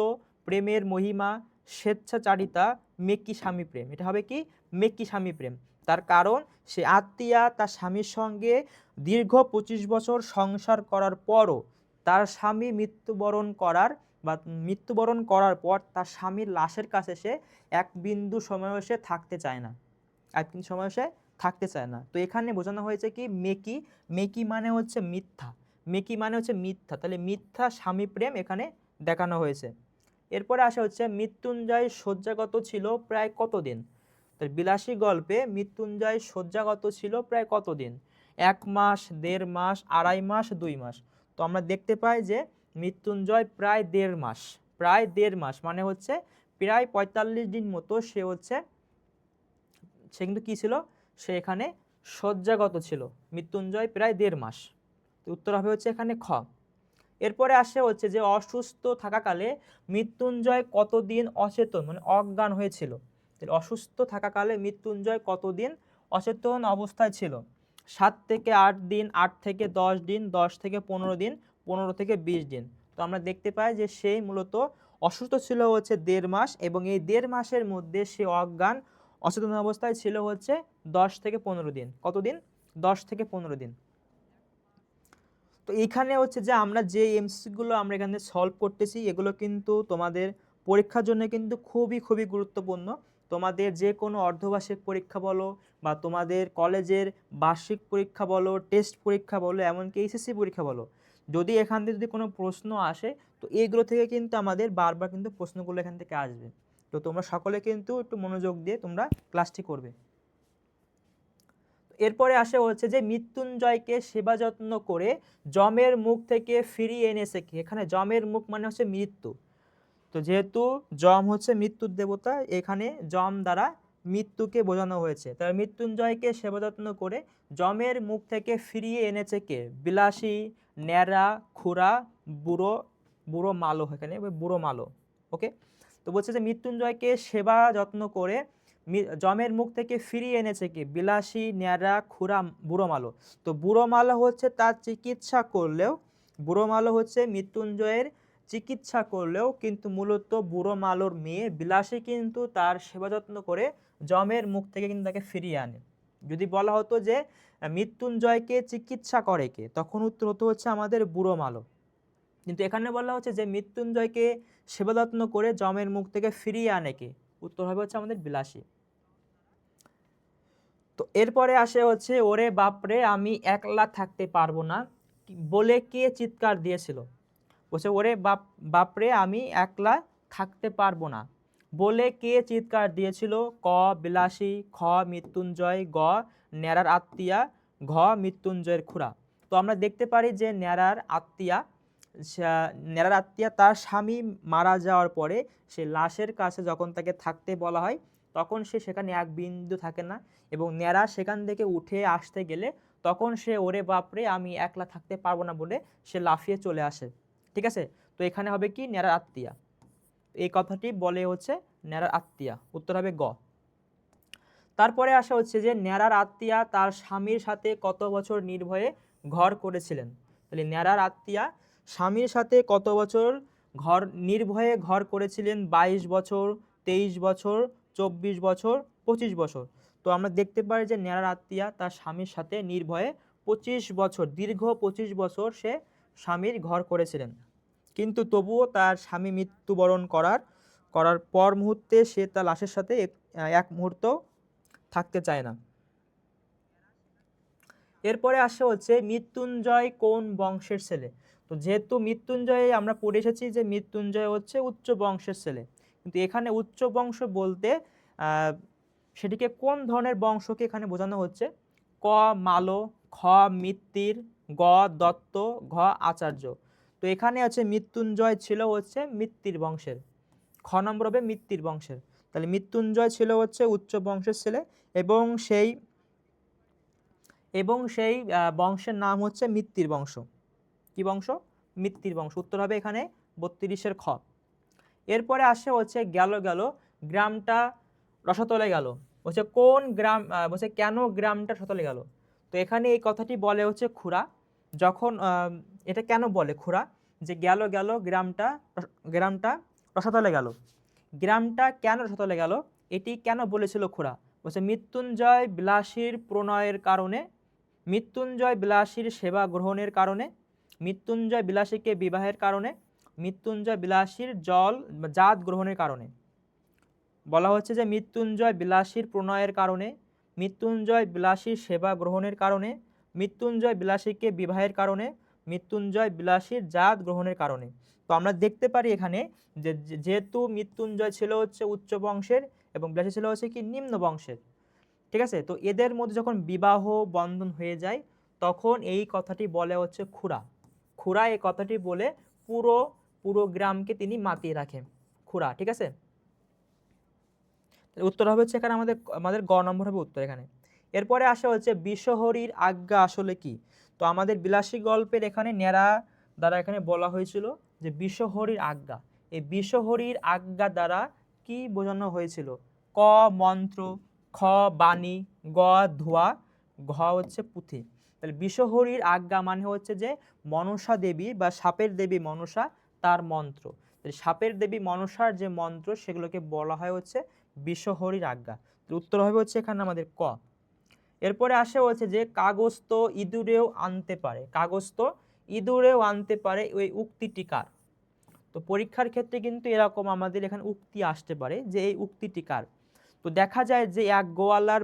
প্রেমের মহিমা, স্বেচ্ছাচারিতা, মেকি স্বামী প্রেম। এটা হবে কি মেকি স্বামী প্রেম। তার কারণ সে আত্মীয়া তার স্বামীর সঙ্গে দীর্ঘ 25 বছর সংসার করার পরও তার স্বামী মৃত্যুবরণ করার পর তার স্বামীর লাশের কাছে সে এক বিন্দু সময়ও সে থাকতে চায় না, তো এখানে বোঝানো হয়েছে কি মেকি মানে হচ্ছে মিথ্যা, তাহলে মিথ্যা স্বামী প্রেম এখানে দেখানো হয়েছে। এরপরে আসা হচ্ছে মৃত্যুঞ্জয় শয্যাগত ছিল প্রায় কতদিন। তাই বিলাসী গল্পে মৃত্যুঞ্জয় শয্যাগত ছিল প্রায় কতদিন, 1 মাস, 1.5 মাস, 2.5 মাস, 2 মাস। তো আমরা দেখতে পাই যে মৃত্যুঞ্জয় প্রায় 1.5 মাস মানে হচ্ছে প্রায় 45 দিন মতো সে কিন্তু কি ছিল, সে এখানে শয্যাগত ছিল। মৃত্যুঞ্জয় প্রায় 1.5 মাস। তো উত্তর হবে হচ্ছে এখানে খ। এরপরে আসে হচ্ছে যে অসুস্থ থাকাকালে মৃত্যুঞ্জয় কতদিন অচেতন মানে অজ্ঞান হয়েছিল। অসুস্থ থাকাকালে মৃত্যুঞ্জয় কতদিন অচেতন অবস্থায় ছিল। 7 থেকে 8 দিন, 8 থেকে 10 দিন, 10 থেকে 15 দিন, 15 থেকে 20 দিন। তো আমরা দেখতে পাই যে সেই মূলত অসুস্থ ছিল হচ্ছে 1.5 মাস, এবং এই 1.5 মাসের মধ্যে সে অচেতন অবস্থায় ছিল হচ্ছে 10 থেকে 15 দিন। কতদিন? 10 থেকে 15 দিন। তো এইখানে হচ্ছে যে আমরা যে এমসিকিউগুলো আমরা এখানে সলভ করতেছি এগুলো কিন্তু তোমাদের পরীক্ষার জন্য কিন্তু খুবই খুবই গুরুত্বপূর্ণ। তোমাদের যে কোনো অর্ধবার্ষিক পরীক্ষা বলো বা তোমাদের কলেজের বার্ষিক পরীক্ষা বলো, টেস্ট পরীক্ষা বলো, এমনকি এইচএসসি পরীক্ষা বলো, যদি এখান থেকে যদি কোনো প্রশ্ন আসে তো এইগুলো থেকে কিন্তু আমাদের বারবার কিন্তু প্রশ্নগুলো এখান থেকে আসবে। তো তোমরা সকলে কিন্তু একটু মনোযোগ দিয়ে তোমরা ক্লাসটি করবে। এরপরে আসে হচ্ছে যে মৃত্যুঞ্জয়কে সেবা যত্ন করে যমের মুখ থেকে ফিরিয়ে এনেছে কি। এখানে যমের মুখ মানে হচ্ছে মৃত্যু। তো যেহেতু যম হচ্ছে মৃত্যুর দেবতা, এখানে যম দ্বারা মৃত্যুকে বোঝানো হয়েছে। তার মৃত্যুঞ্জয়কে সেবা যত্ন করে যমের মুখ থেকে ফিরিয়ে এনেছে কে? বিলাসী, ন্যাড়া, খুড়া, বুড়ো মালো। এখানে বুড়ো মালো। ওকে, তো বলছে যে মৃত্যুঞ্জয়কে সেবা যত্ন করে যমের মুখ থেকে ফিরিয়ে এনেছে কি? বিলাসী, ন্যাড়া, খুড়া, বুড়ো মালো। তো বুড়ো মালো হচ্ছে তার চিকিৎসা করলেও, বুড়ো মালো হচ্ছে মৃত্যুঞ্জয়ের চিকিৎসা করলেও কিন্তু মূলত বুড়ো মালোর মেয়ে বিলাসী কিন্তু তার সেবা যত্ন করে যমের মুখ থেকে কিন্তু তাকে ফিরিয়ে আনে। যদি বলা হতো যে মৃত্যুঞ্জয়কে চিকিৎসা করে কে, তখন উত্তর হতো হচ্ছে আমাদের বুড়ো মালো। কিন্তু এখানে বলা হচ্ছে যে মৃত্যুঞ্জয়কে সেবা যত্ন করে যমের মুখ থেকে ফিরিয়ে আনে কে, উত্তর হবে হচ্ছে আমাদের বিলাসী। তো এরপরে আসে হচ্ছে ওরে বাপরে আমি একলা থাকতে পারবো না বলে কে চিৎকার দিয়েছিল। বলছে ওরে বাপরে আমি একলা থাকতে পারবো না বলে কে চিৎকার দিয়েছিল। ক বিলাসী, খ মৃত্যুঞ্জয়, গ ন্যাড়ার আত্মীয়া, ঘ মৃত্যুঞ্জয়ের খুড়া। তো আমরা দেখতে পারি যে ন্যাড়ার আত্মীয়া তার স্বামী মারা যাওয়ার পরে সে লাশের কাছে যখন তাকে থাকতে বলা হয় তখন সে সেখানে এক বিন্দু থাকে না, এবং ন্যাড়া সেখান থেকে উঠে আসতে গেলে তখন সে ওরে বাপরে আমি একলা থাকতে পারবো না বলে সে লাফিয়ে চলে আসে। ঠিক আছে, তো এখানে হবে কি ন্যাড়ার আত্মীয়া। এই কথাটি বলে হচ্ছে ন্যাড়ার আত্মীয়া, উত্তর হবে গ। তারপরে আসা হচ্ছে যে ন্যাড়ার আত্মীয়া তার স্বামীর সাথে কত বছর নির্ভয়ে ঘর করেছিলেন। তাহলে ন্যাড়ার আত্মীয়া স্বামীর সাথে কত বছর নির্ভয়ে ঘর করেছিলেন? 22 বছর, 23 বছর, 24 বছর, 25 বছর। তো আমরা দেখতে পাই যে ন্যাড়ার আত্মীয়া তার স্বামীর সাথে নির্ভয়ে 25 বছর, দীর্ঘ 25 বছর সে স্বামীর ঘর করেছিলেন। কিন্তু তবুও তার স্বামী মৃত্যুবরণ করার পর মুহূর্তে সে তার লাশের সাথে এক মুহূর্ত থাকতে চায় না। এরপরে আসে হচ্ছে মৃত্যুঞ্জয় কোন বংশের ছেলে? তো যেহেতু মৃত্যুঞ্জয় আমরা পড়ে এসেছি যে মৃত্যুঞ্জয় হচ্ছে উচ্চ বংশের ছেলে, কিন্তু এখানে উচ্চ বংশ বলতে সেটিকে কোন ধরনের বংশকে এখানে বোঝানো হচ্ছে? ক মালো, খ মিত্তির, গ দত্ত, ঘ আচার্য। তো এখানে আছে মৃত্যুঞ্জয় ছিল হচ্ছে মিত্তির বংশের, খ নম্বর হবে মিত্তির বংশের। তাহলে মৃত্যুঞ্জয় ছিল হচ্ছে উচ্চ বংশের ছেলে এবং সেই বংশের নাম হচ্ছে মিত্তির বংশ। কি বংশ? মিত্তির বংশ। উত্তর হবে এখানে 32-এর খ। এরপরে আসে হচ্ছে গেল গ্রামটা রসাতলে গেল। বলছে কোন গ্রাম, বলছে কেন গ্রামটা রসাতলে গেল? তো এখানে এই কথাটি বলে হচ্ছে খুড়া। যখন এটা কেন বলে খুড়া যে গেল গ্রামটা রসাতলে গেল? গ্রামটা কেন রসাতলে গেল এটি কেন বলেছিল খুড়া? বলছে মৃত্যুঞ্জয় বিলাসীর প্রণয়ের কারণে, মৃত্যুঞ্জয় বিলাসীর সেবা গ্রহণের কারণে, মৃত্যুঞ্জয় বিলাসীকে বিবাহের কারণে, মৃত্যুঞ্জয় বিলাসীর জাত গ্রহণের কারণে। বলা হচ্ছে যে মৃত্যুঞ্জয় বিলাসীর প্রণয়ের কারণে, মৃত্যুঞ্জয় বিলাসীর সেবা গ্রহণের কারণে, মৃত্যুঞ্জয় বিলাসীকে বিবাহের কারণে, মৃত্যুঞ্জয় বিলাসীর জাত গ্রহণের কারণে। তো আমরা দেখতে পারি এখানে যে যেহেতু মৃত্যুঞ্জয় ছিল হচ্ছে উচ্চ বংশের এবং বিলাসী ছিল হচ্ছে কি নিম্ন বংশের, ঠিক আছে? তো এদের মধ্যে যখন বিবাহ বন্ধন হয়ে যায় তখন এই কথাটি বলে হচ্ছে খুড়া এই কথাটি বলে পুরো গ্রামকে তিনি মাতিয়ে রাখেন, খুড়া। ঠিক আছে, উত্তর হবে হচ্ছে এখানে আমাদের গ নম্বর হবে উত্তর এখানে। এরপরে আসা হচ্ছে বিষহরীর আজ্ঞা আসলে কি? তো আমাদের বিলাসী গল্পের এখানে ন্যাড়া দ্বারা এখানে বলা হয়েছিল যে বিষহরীর আজ্ঞা। এই বিষহরীর আজ্ঞা দ্বারা কি বোঝানো হয়েছিল? ক মন্ত্র, খ বাণী, গ ধোয়া, ঘ হচ্ছে পুঁথি। তাহলে বিষহরীর আজ্ঞা মানে হচ্ছে যে মনসা দেবী বা সাপের দেবী মনসা তার মন্ত্র। সাপের দেবী মনসার যে মন্ত্র সেগুলোকে বলা হয় হচ্ছে বিষহরীর আজ্ঞা। উত্তর হবে হচ্ছে এখানে আমাদের ক। এরপরে আসে হচ্ছে যে কাগজ তো ইঁদুরেও আনতে পারে, কাগজ তো ইঁদুরেও আনতে পারে, ওই উক্তিটি কার? তো পরীক্ষার ক্ষেত্রে কিন্তু এরকম আমাদের এখানে উক্তি আসতে পারে যে এই উক্তিটি কার। তো দেখা যায় যে এক গোয়ালার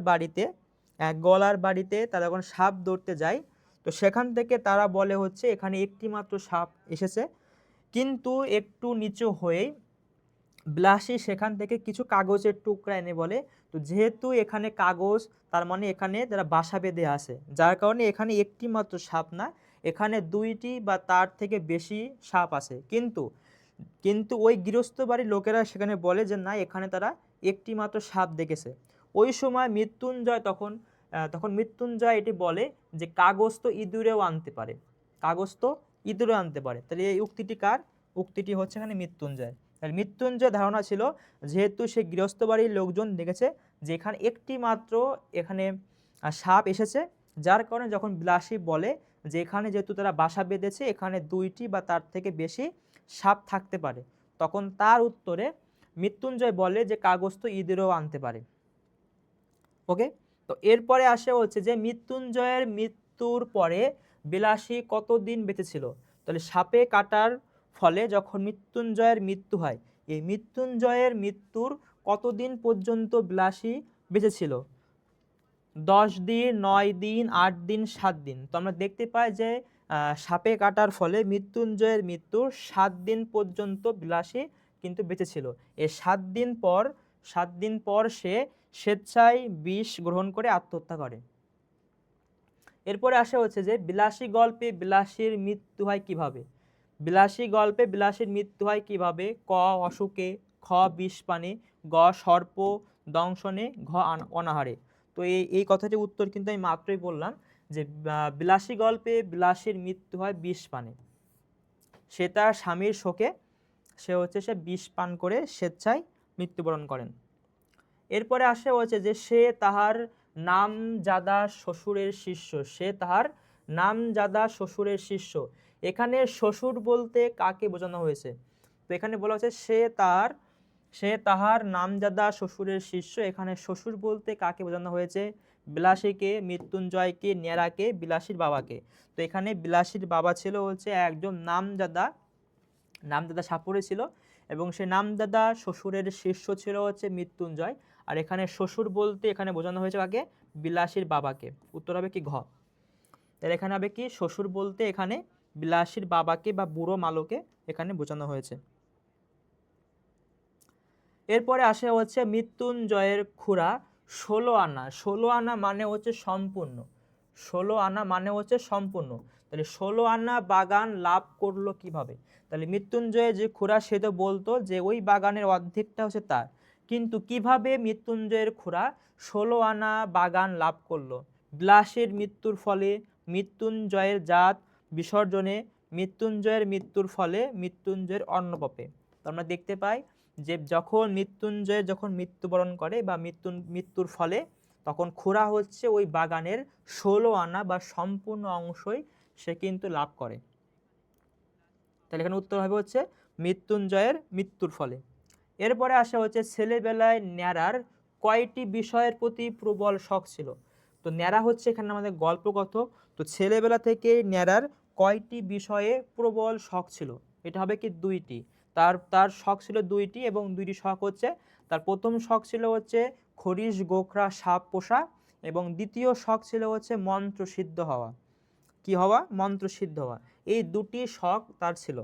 বাড়িতে তারা যখন সাপ ধরতে যায় তো সেখান থেকে তারা বলে হচ্ছে এখানে একটি মাত্র সাপ এসেছে, কিন্তু একটু নিচু হয়েই বিলাসী সেখান থেকে কিছু কাগজের টুকরা এনে বলে তো যেহেতু এখানে কাগজ তার মানে এখানে তারা বাসা বেঁধে আসে, যার কারণে এখানে একটি মাত্র সাপ না, এখানে দুইটি বা তার থেকে বেশি সাপ আছে। কিন্তু ওই গৃহস্থ বাড়ির লোকেরা সেখানে বলে যে না, এখানে তারা একটি মাত্র সাপ দেখেছে। ওই সময় তখন মৃত্যুঞ্জয় এটি বলে যে কাগজ তো ইঁদুরেও আনতে পারে, কাগজ তো ইঁদুরেও আনতে পারে। তাহলে এই উক্তিটি কার? উক্তিটি হচ্ছে এখানে মৃত্যুঞ্জয়। তাহলে মৃত্যুঞ্জয় ধারণা ছিল যেহেতু সে গৃহস্থ বাড়ির লোকজন দেখেছে যে এখানে একটি মাত্র এখানে সাপ এসেছে, যার কারণে যখন বিলাসী বলে যে এখানে যেহেতু তারা বাসা বেঁধেছে এখানে দুইটি বা তার থেকে বেশি সাপ থাকতে পারে, তখন তার উত্তরে মৃত্যুঞ্জয় বলে যে কাগজ তো ইঁদুরেও আনতে পারে। ওকে, তো এরপরে আসে হচ্ছে যে মৃত্যুঞ্জয়ের মৃত্যুর পরে বিলাসী কতদিন বেঁচে ছিল? তাহলে সাপে কাটার ফলে যখন মৃত্যুঞ্জয়ের মৃত্যু হয়, এই মৃত্যুঞ্জয়ের মৃত্যুর কতদিন পর্যন্ত বিলাসী বেঁচে ছিল? 10 দিন, 9 দিন, 8 দিন, 7 দিন। তো আমরা দেখতে পাই যে সাপে কাটার ফলে মৃত্যুঞ্জয়ের মৃত্যুর 7 দিন পর্যন্ত বিলাসী কিন্তু বেঁচে ছিল। এই 7 দিন পর সে স্বেচ্ছায় বিষ গ্রহণ করে আত্মহত্যা করে। এরপরে আসা হচ্ছে যে বিলাসী গল্পে বিলাসীর মৃত্যু হয় কিভাবে? বিলাসী গল্পে বিলাসীর মৃত্যু হয় কিভাবে? ক অসুখে, খ বিষপানে, গ সর্প দংশনে, ঘ অনাহারে। তো এই কথাটির উত্তর কিন্তু আমি মাত্রই বললাম যে বিলাসী গল্পে বিলাসীর মৃত্যু হয় বিষপানে। সে তার স্বামীর শোকে সে বিষ পান করে স্বেচ্ছায় মৃত্যুবরণ করেন। এরপরে আসে হচ্ছে যে সে তাহার নামজাদা শ্বশুরের শিষ্য, সে তাহার নামজাদা শ্বশুরের শিষ্য। এখানে শ্বশুর বলতে কাকে বোঝানো হয়েছে? তো এখানে বলা হচ্ছে সে তাহার নামজাদা শ্বশুরের শিষ্য। এখানে শ্বশুর বলতে কাকে বোঝানো হয়েছে? বিলাসীকে, মৃত্যুঞ্জয়কে, ন্যাড়াকে, বিলাসীর বাবাকে। তো এখানে বিলাসীর বাবা ছিল হচ্ছে একজন নামদাদা সাপুরে ছিল, এবং সে নামদাদা শ্বশুরের শিষ্য ছিল হচ্ছে মৃত্যুঞ্জয়। আর এখানে শ্বশুর বলতে এখানে বোঝানো হয়েছে কাকে? বিলাসীর বাবাকে। উত্তর হবে কি ঘ। তাহলে এখানে হবে কি, শ্বশুর বলতে এখানে বিলাসীর বাবাকে বা বুড়ো মালোকে এখানে বোঝানো হয়েছে। এরপরে আসে হচ্ছে মৃত্যুঞ্জয়ের খুড়া 16 আনা। 16 আনা মানে হচ্ছে সম্পূর্ণ। 16 আনা মানে হচ্ছে সম্পূর্ণ। তাহলে 16 আনা বাগান লাভ করলো কিভাবে? তাহলে মৃত্যুঞ্জয়ের যে খুড়া সে তো বলতো যে ওই বাগানের অর্ধেকটা হচ্ছে তার, কিন্তু কিভাবে মৃত্যুঞ্জয়ের খুড়া 16 আনা বাগান লাভ করলো? বিলাসীর মৃত্যুর ফলে, মৃত্যুঞ্জয়ের জাত বিসর্জনে, মৃত্যুঞ্জয়ের মৃত্যুর ফলে, মৃত্যুঞ্জয়ের অন্নপাপে। তো আমরা দেখতে পাই যে যখন মৃত্যুঞ্জয় মৃত্যুবরণ করে বা মৃত্যুর ফলে, তখন খুড়া হচ্ছে ওই বাগানের 16 আনা বা সম্পূর্ণ অংশই সে কিন্তু লাভ করে। তাহলে এখানে উত্তর হবে হচ্ছে মৃত্যুঞ্জয়ের মৃত্যুর ফলে। এরপরে আসা হচ্ছে ছেলেবেলায় ন্যাড়ার কয়টি বিষয়ের প্রতি প্রবল শখ ছিল? তো ন্যাড়া হচ্ছে এখানে আমাদের গল্পকথক। তো ছেলেবেলা থেকে ন্যাড়ার কয়টি বিষয়ে প্রবল শখ ছিল? এটা হবে কি 2টি। তার শখ ছিল 2টি, এবং 2টি শখ হচ্ছে, তার প্রথম শখ ছিল হচ্ছে খরিশ গোখরা সাপ পোষা, এবং দ্বিতীয় শখ ছিল হচ্ছে মন্ত্র সিদ্ধ হওয়া। কি হওয়া? মন্ত্র সিদ্ধ হওয়া। এই 2টি শখ তার ছিল।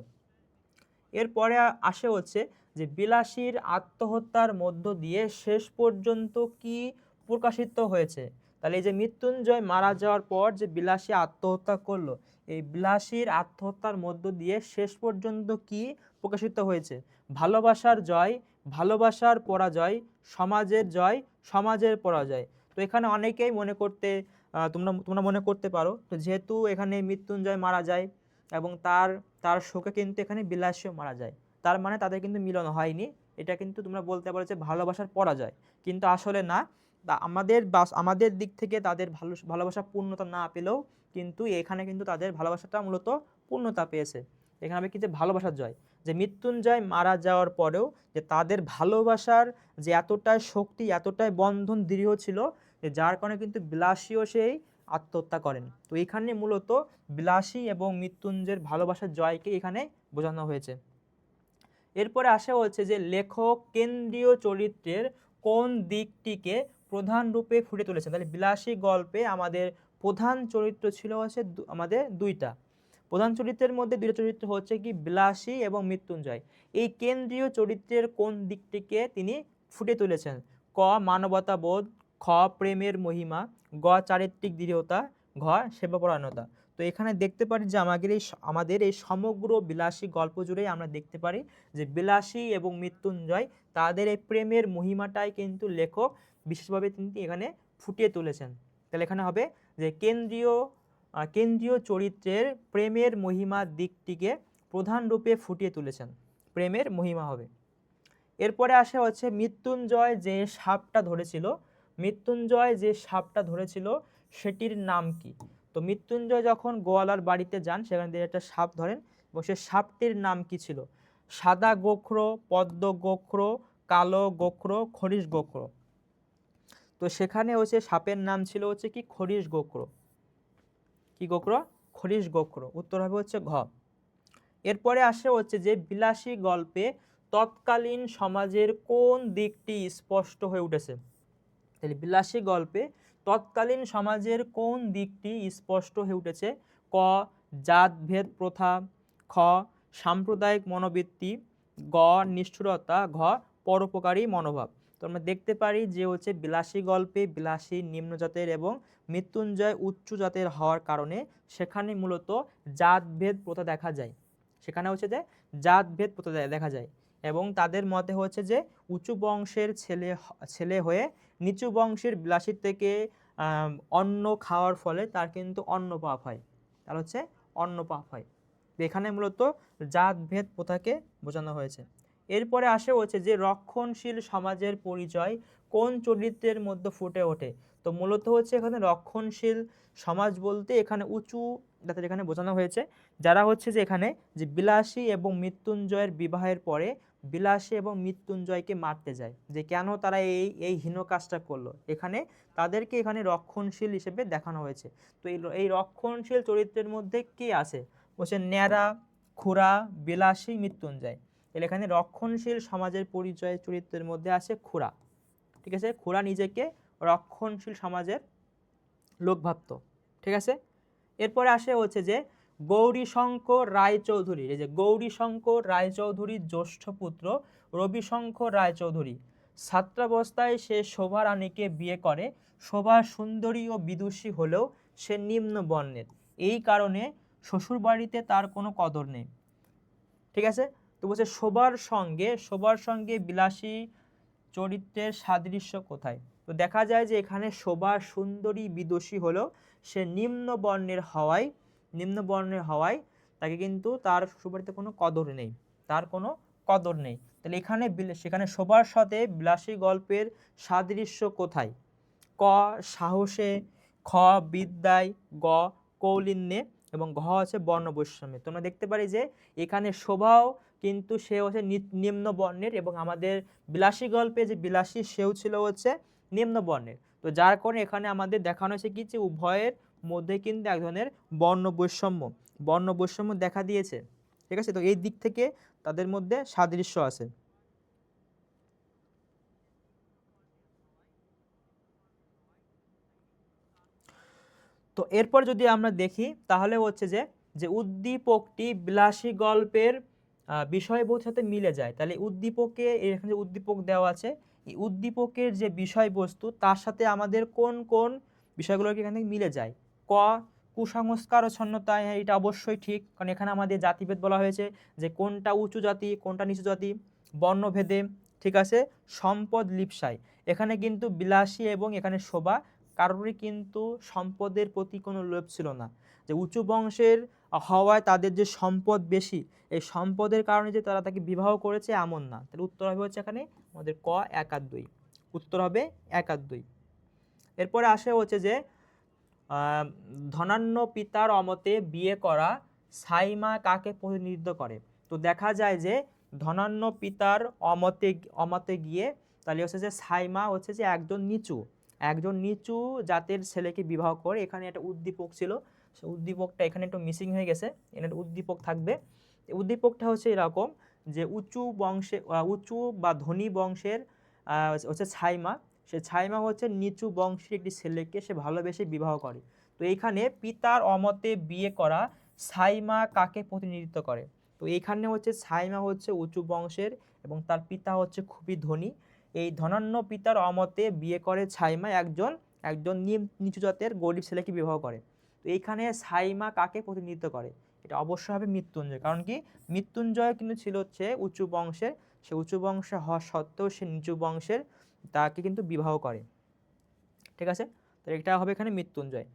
এরপরে আসে হচ্ছে যে বিলাসীর আত্মহত্যার মধ্য দিয়ে শেষ পর্যন্ত কি প্রকাশিত হয়েছে? তাহলে এই যে মৃত্যুঞ্জয় মারা যাওয়ার পর যে বিলাসী আত্মহত্যা করলো, এই বিলাসীর আত্মহত্যার মধ্য দিয়ে শেষ পর্যন্ত কি প্রকাশিত হয়েছে? ভালোবাসার জয়, ভালোবাসার পরাজয়, সমাজের জয়, সমাজের পরাজয়। তো এখানে অনেকেই মনে করতে তোমরা মনে করতে পারো, তো যেহেতু এখানে মৃত্যুঞ্জয় মারা যায় এবং তার শোকে কিন্তু এখানে বিলাসীও মারা যায়, তার মানে তাদের কিন্তু মিলন হয়নি। এটা কিন্তু তোমরা বলতে পারো যে ভালোবাসার পরাজয়, কিন্তু আসলে না। আমাদের দিক থেকে তাদের ভালোবাসা পূর্ণতা না পেলেও কিন্তু এখানে কিন্তু তাদের ভালোবাসাটা মূলত পূর্ণতা পেয়েছে। এখানে হবে কি, যে ভালোবাসার জয়, যে মৃত্যুঞ্জয় মারা যাওয়ার পরেও যে তাদের ভালোবাসার যে এতটাই শক্তি, এতটাই বন্ধন দৃঢ় ছিল, যে যার কারণে কিন্তু বিলাসীও সেই আত্মহত্যা করেন। তো এখানে মূলত বিলাসী এবং মৃত্যুঞ্জয়ের ভালোবাসার জয়কে এখানে বোঝানো হয়েছে। এরপরে আসা হচ্ছে যে লেখক কেন্দ্রীয় চরিত্রের কোন দিকটিকে প্রধান রূপে ফুটে তুলেছেন? তাহলে বিলাসী গল্পে আমাদের প্রধান চরিত্র ছিল হচ্ছে আমাদের 2টা। প্রধান চরিত্রের মধ্যে 2টা চরিত্র হচ্ছে কি বিলাসী এবং মৃত্যুঞ্জয়। এই কেন্দ্রীয় চরিত্রের কোন দিকটিকে তিনি ফুটে তুলেছেন? ক মানবতা বোধ, খ প্রেমের মহিমা, গ চারিত্রিক দৃঢ়তা, ঘ সেবাপরায়ণতা। তো এখানে দেখতে পারি যে আমাদের এই সমগ্র বিলাসী গল্প জুড়েই আমরা দেখতে পারি যে বিলাসী এবং মৃত্যুঞ্জয় তাদের এই প্রেমের মহিমাটাই কিন্তু লেখক বিশেষভাবে তিনি এখানে ফুটিয়ে তুলেছেন। তাহলে এখানে হবে যে কেন্দ্রীয় চরিত্রের প্রেমের মহিমার দিকটিকে প্রধান রূপে ফুটিয়ে তুলেছেন, প্রেমের মহিমা হবে। এরপরে আসে হচ্ছে মৃত্যুঞ্জয় যে সাপটা ধরেছিল সেটির নাম কি? তো মৃত্যুঞ্জয় যখন গোয়ালার বাড়িতে যান, সেখান থেকে একটা সাপ ধরেন, এবং সে সাপটির নাম কি ছিল? সাদা গোখরো, পদ্ম গোখরো, কালো গোখরো, খরিশ গোখরো। তো সেখানে হচ্ছে সাপের নাম ছিল হচ্ছে কি খরিশ গোখরো। কি গোখরো? খরিশ গোখরো। উত্তর হবে হচ্ছে ঘ। এরপরে আসে হচ্ছে যে বিলাসী গল্পে তৎকালীন সমাজের কোন দিকটি স্পষ্ট হয়ে উঠেছে? তাহলে বিলাসী গল্পে তৎকালীন সমাজের কোন দিকটি স্পষ্ট হয়ে উঠেছে? ক জাতভেদ প্রথা, খ সাম্প্রদায়িক মনোবৃত্তি, গ নিষ্ঠুরতা, ঘ পরোপকারী মনোভাব। তো আমরা দেখতে পারি যে হচ্ছে বিলাসী গল্পে বিলাসী নিম্ন জাতের এবং মৃত্যুঞ্জয় উচ্চ জাতের হওয়ার কারণে সেখানে মূলত জাতভেদ প্রথা দেখা যায়। সেখানে হচ্ছে যে জাতভেদ প্রথা দেখা যায়, এবং তাদের মতে হচ্ছে যে উঁচু বংশের ছেলে হয়ে নিচু বংশের বিলাসীর থেকে অন্ন খাওয়ার ফলে তার কিন্তু অন্নপাপ হয়, তার হচ্ছে অন্নপাপ হয়। এখানে মূলত জাতভেদ প্রথাকে বোঝানো হয়েছে। এরপরে আসে হচ্ছে যে রক্ষণশীল সমাজের পরিচয় কোন চরিত্রের মধ্যে ফুটে ওঠে। তো মূলত হচ্ছে এখানে রক্ষণশীল সমাজ বলতে এখানে উঁচু যাদের এখানে বোঝানো হয়েছে যারা হচ্ছে যে এখানে যে বিলাসী এবং মৃত্যুঞ্জয়ের বিবাহের পরে বিলাসী এবং মৃত্যুঞ্জয়কে মারতে যায়, যে কেন তারা এই এই হীন কাজটা করলো, এখানে তাদেরকে এখানে রক্ষণশীল হিসেবে দেখানো হয়েছে। তো এই রক্ষণশীল চরিত্রের মধ্যে কে আছে, বলছে ন্যাড়া, খুড়া, বিলাসী, মৃত্যুঞ্জয়। তাহলে এখানে রক্ষণশীল সমাজের পরিচয় চরিত্রের মধ্যে আছে খুড়া। ঠিক আছে, খুড়া নিজেকে রক্ষণশীল সমাজের লোক ভাবত। ঠিক আছে, এরপরে আসে হচ্ছে যে গৌরীশঙ্কর রায়চৌধুরী, এই যে গৌরীশঙ্কর রায়চৌধুরীর জ্যেষ্ঠ পুত্র রবিশঙ্কর রায়চৌধুরী ছাত্রাবস্থায় সে শোভা রানীকে বিয়ে করে। শোভা সুন্দরী ও বিদুষী হলেও সে নিম্ন বর্ণের, এই কারণে শ্বশুরবাড়িতে তার কোনো কদর নেই। ঠিক আছে, তো বলছে শোভার সঙ্গে বিলাসী চরিত্রের সাদৃশ্য কোথায়। তো দেখা যায় যে এখানে শোভা সুন্দরী বিদুষী হলেও সে নিম্ন বর্ণের হওয়ায় তাকে কিন্তু তার শ্বশুরবাড়িতে কোনো কদর নেই, তার কোনো কদর নেই। তাহলে এখানে সেখানে শোভার সাথে বিলাসী গল্পের সাদৃশ্য কোথায়? ক সাহসে, খ বিদ্যায়, গ কৌলিন্যে এবং ঘ হচ্ছে বর্ণবৈষম্যে। তোমরা দেখতে পারি যে এখানে শোভাও কিন্তু সে হচ্ছে নিম্ন বর্ণের এবং আমাদের বিলাসী গল্পে যে বিলাসী সেও ছিল হচ্ছে নিম্ন বর্ণের। তো যার কারণে এখানে আমাদের দেখানো হয়েছে কি যে উভয়ের মধ্যে কিন্তু এক ধরনের বর্ণবৈষম্য দেখা দিয়েছে। ঠিক আছে, তো এই দিক থেকে তাদের মধ্যে সাদৃশ্য আছে। তো এরপর যদি আমরা দেখি তাহলে হচ্ছে যে যে উদ্দীপকটি বিলাসী গল্পের বিষয়বস্তুর সাথে মিলে যায়। তাহলে উদ্দীপকে এখানে যে উদ্দীপক দেওয়া আছে, এই উদ্দীপকের যে বিষয়বস্তু তার সাথে আমাদের কোন কোন বিষয়গুলো এখান থেকে মিলে যায়। ক কুসংস্কার ও ছন্নতায়, হ্যাঁ এটা অবশ্যই ঠিক, কারণ এখানে আমাদের জাতিভেদ বলা হয়েছে যে কোনটা উঁচু জাতি কোনটা নিচু জাতি, বর্ণভেদে। ঠিক আছে, সম্পদ লিপ্সায়, এখানে কিন্তু বিলাসী এবং এখানে শোভা কারোরই কিন্তু সম্পদের প্রতি কোনো লোভ ছিল না, যে উঁচু বংশের হওয়ায় তাদের যে সম্পদ বেশি, এই সম্পদের কারণে যে তারা তাকে বিবাহ করেছে এমন না। তাহলে উত্তর হবে হচ্ছে এখানে আমাদের ক 1 আর 2, উত্তর হবে 1 আর 2। এরপরে আসে হচ্ছে যে ধনাঢ্য পিতার অমতে বিয়ে করা সাইমা কাকে প্রতিনিধিত্ব করে। তো দেখা যায় যে ধনাঢ্য পিতার অমতে গিয়ে তাহলে হচ্ছে যে সাইমা হচ্ছে যে একজন নিচু জাতের ছেলেকে বিবাহ করে। এখানে একটা উদ্দীপক ছিল, সেই উদ্দীপকটা এখানে একটু মিসিং হয়ে গেছে, এখানে একটা উদ্দীপক থাকবে। উদ্দীপকটা হচ্ছে এরকম যে উঁচু বা ধনী বংশের হচ্ছে ছাইমা, সে ছাইমা হচ্ছে নিচু বংশের একটি ছেলেকে সে ভালোবেসে বিবাহ করে। তো এইখানে পিতার অমতে বিয়ে করা ছাইমা কাকে প্রতিনিধিত্ব করে। তো এইখানে হচ্ছে ছাইমা হচ্ছে উঁচু বংশের এবং তার পিতা হচ্ছে খুবই ধনী। এই ধনাঢ্য পিতার অমতে বিয়ে করে ছাইমা একজন নিচু জাতের গরিব ছেলেকে বিবাহ করে। তো এইখানে ছাইমা কাকে প্রতিনিধিত্ব করে, এটা অবশ্যই হবে মৃত্যুঞ্জয়। কারণ কি মৃত্যুঞ্জয় কিন্তু ছিল হচ্ছে উঁচু বংশের, সে উঁচু বংশে হওয়া সত্ত্বেও সে নিচু বংশের তাকে কিন্তু বিবাহ করে। ঠিক আছে, তো এটা হবে এখানে মৃত্যুঞ্জয়।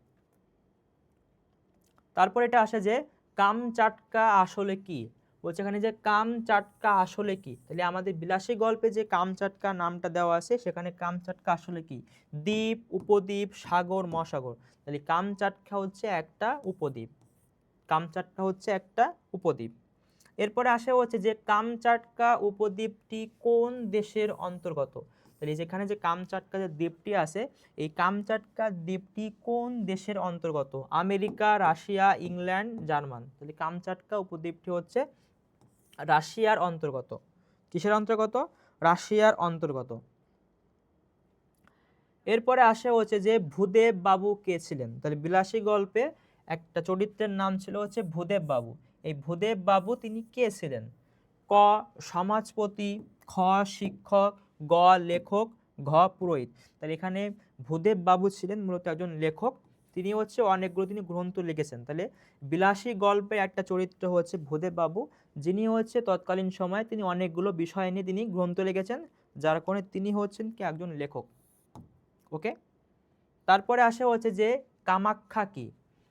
তারপর এটা আসে যে কামচাটকা আসলে কি, বলছে এখানে যে কামচাটকা আসলে কি। তাহলে আমাদের বিলাসী গল্পে যে কামচাটকা নামটা দেওয়া আছে সেখানে কামচাটকা আসলে কি, দ্বীপ, উপদ্বীপ, সাগর, মহাসাগর। তাহলে কামচাটকা হচ্ছে একটা উপদ্বীপ, কামচাটকা হচ্ছে একটা উপদ্বীপ। এরপরে আসে হচ্ছে যে কামচাটকা উপদ্বীপটি কোন দেশের অন্তর্গত। তাহলে যেখানে যে কামচাটকা যে দ্বীপটি আছে, এই কামচাটকা দ্বীপটি কোন দেশের অন্তর্গত? America, Russia, England, German. তাহলে কামচাটকা উপদ্বীপটি হচ্ছে রাশিয়ার অন্তর্গত। কিসের অন্তর্গত? রাশিয়ার অন্তর্গত। এরপরে আসে হচ্ছে যে ভূদেব বাবু কে ছিলেন। তাহলে বিলাসী গল্পে একটা চরিত্রের নাম ছিল হচ্ছে ভূদেব বাবু। এই ভূদেব বাবু তিনি কে ছিলেন? ক সমাজপতি, খ শিক্ষক, গ লেখক, ঘ পুরোহিত। তাহলে এখানে ভূদেব বাবু ছিলেন মূলত একজন লেখক, তিনি হচ্ছে অনেকগুলো তিনি গ্রন্থ লিখেছেন। তাহলে বিলাসী গল্পে একটা চরিত্র হচ্ছে ভূদেব বাবু, যিনি হচ্ছে তৎকালীন সময়ে তিনি অনেকগুলো বিষয় নিয়ে তিনি গ্রন্থ লিখেছেন, যার কারণে তিনি হচ্ছেন কি একজন লেখক। ওকে, তারপরে আসে হচ্ছে যে কামাখ্যা কি।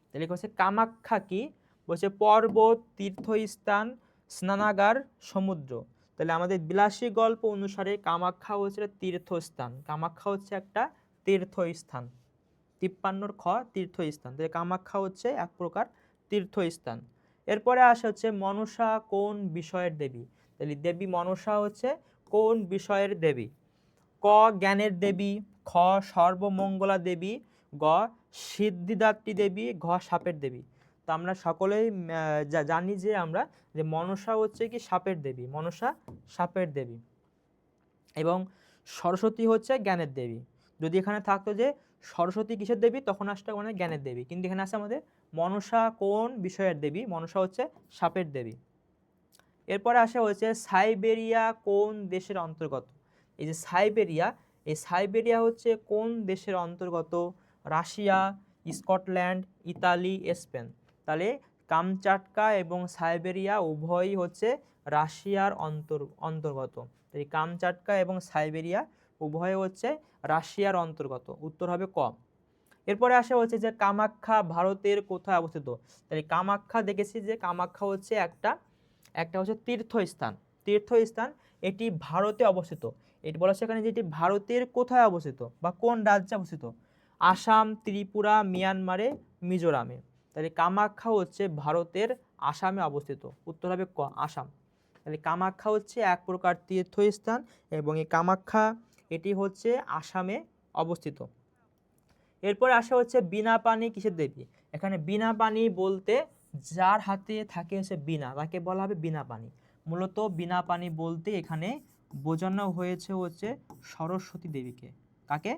তাহলে হচ্ছে কামাখ্যা কি, বলছে পর্বত, তীর্থস্থান, স্নানাগার, সমুদ্র। তো তাহলে আমাদের বিলাসী গল্প অনুসারে কামাখ্যা হচ্ছে একটা তীর্থস্থান, কামাখ্যা হচ্ছে একটা তীর্থস্থান। 53 খ তীর্থস্থান, তাহলে কামাখ্যা হচ্ছে এক প্রকার তীর্থস্থান। এরপরে আসে হচ্ছে মনসা কোন বিষয়ের দেবী, তাহলে দেবী মনসা হচ্ছে কোন বিষয়ের দেবী? ক জ্ঞানের দেবী, খ সর্বমঙ্গলা দেবী, গ সিদ্ধিদাত্রী দেবী, ঘ সাপের দেবী। তো আমরা সকলেই জানি যে আমরা যে মনসা হচ্ছে কি সাপের দেবী, মনসা সাপের দেবী, এবং সরস্বতী হচ্ছে জ্ঞানের দেবী। যদি এখানে থাকতো যে সরস্বতী কিসের দেবী, তখন আসতো মানে জ্ঞানের দেবী, কিন্তু এখানে আছে আমাদের মনসা কোন বিষয়ের দেবী, মনসা হচ্ছে সাপের দেবী। এরপরে আসা হচ্ছে সাইবেরিয়া কোন দেশের অন্তর্গত? এই যে সাইবেরিয়া, এই সাইবেরিয়া হচ্ছে কোন দেশের অন্তর্গত? Russia, Scotland, Italy, Spain. তাহলে কামচাটকা এবং সাইবেরিয়া উভয়ই হচ্ছে রাশিয়ার অন্তর্গত। এই কামচাটকা এবং সাইবেরিয়া উভয় হচ্ছে রাশিয়ার অন্তর্গত, উত্তর হবে ক। এরপরে আসা হচ্ছে যে কামাখ্যা ভারতের কোথায় অবস্থিত? তাহলে কামাখ্যা দেখেছি যে কামাখ্যা হচ্ছে একটা হচ্ছে তীর্থস্থান, তীর্থস্থান, এটি ভারতে অবস্থিত। এটি বলা হচ্ছে এখানে যে এটি ভারতের কোথায় অবস্থিত বা কোন রাজ্যে অবস্থিত? আসাম, ত্রিপুরা, মিয়ানমারে, মিজোরামে। তাহলে কামাখ্যা হচ্ছে ভারতের আসামে অবস্থিত, উত্তর হবে ক আসাম। তাহলে কামাখ্যা হচ্ছে এক প্রকার তীর্থস্থান এবং এই কামাখ্যা এটি হচ্ছে আসামে অবস্থিত। এরপরে আসা হচ্ছে বীণা পানি কিসের দেবী? এখানে বীণা পানি বলতে যার হাতে থাকে হচ্ছে বীণা, তাকে বলা হবে বীণা পানি। মূলত বীণা পানি বলতে এখানে বোঝানো হয়েছে হচ্ছে সরস্বতী দেবীকে। কাকে?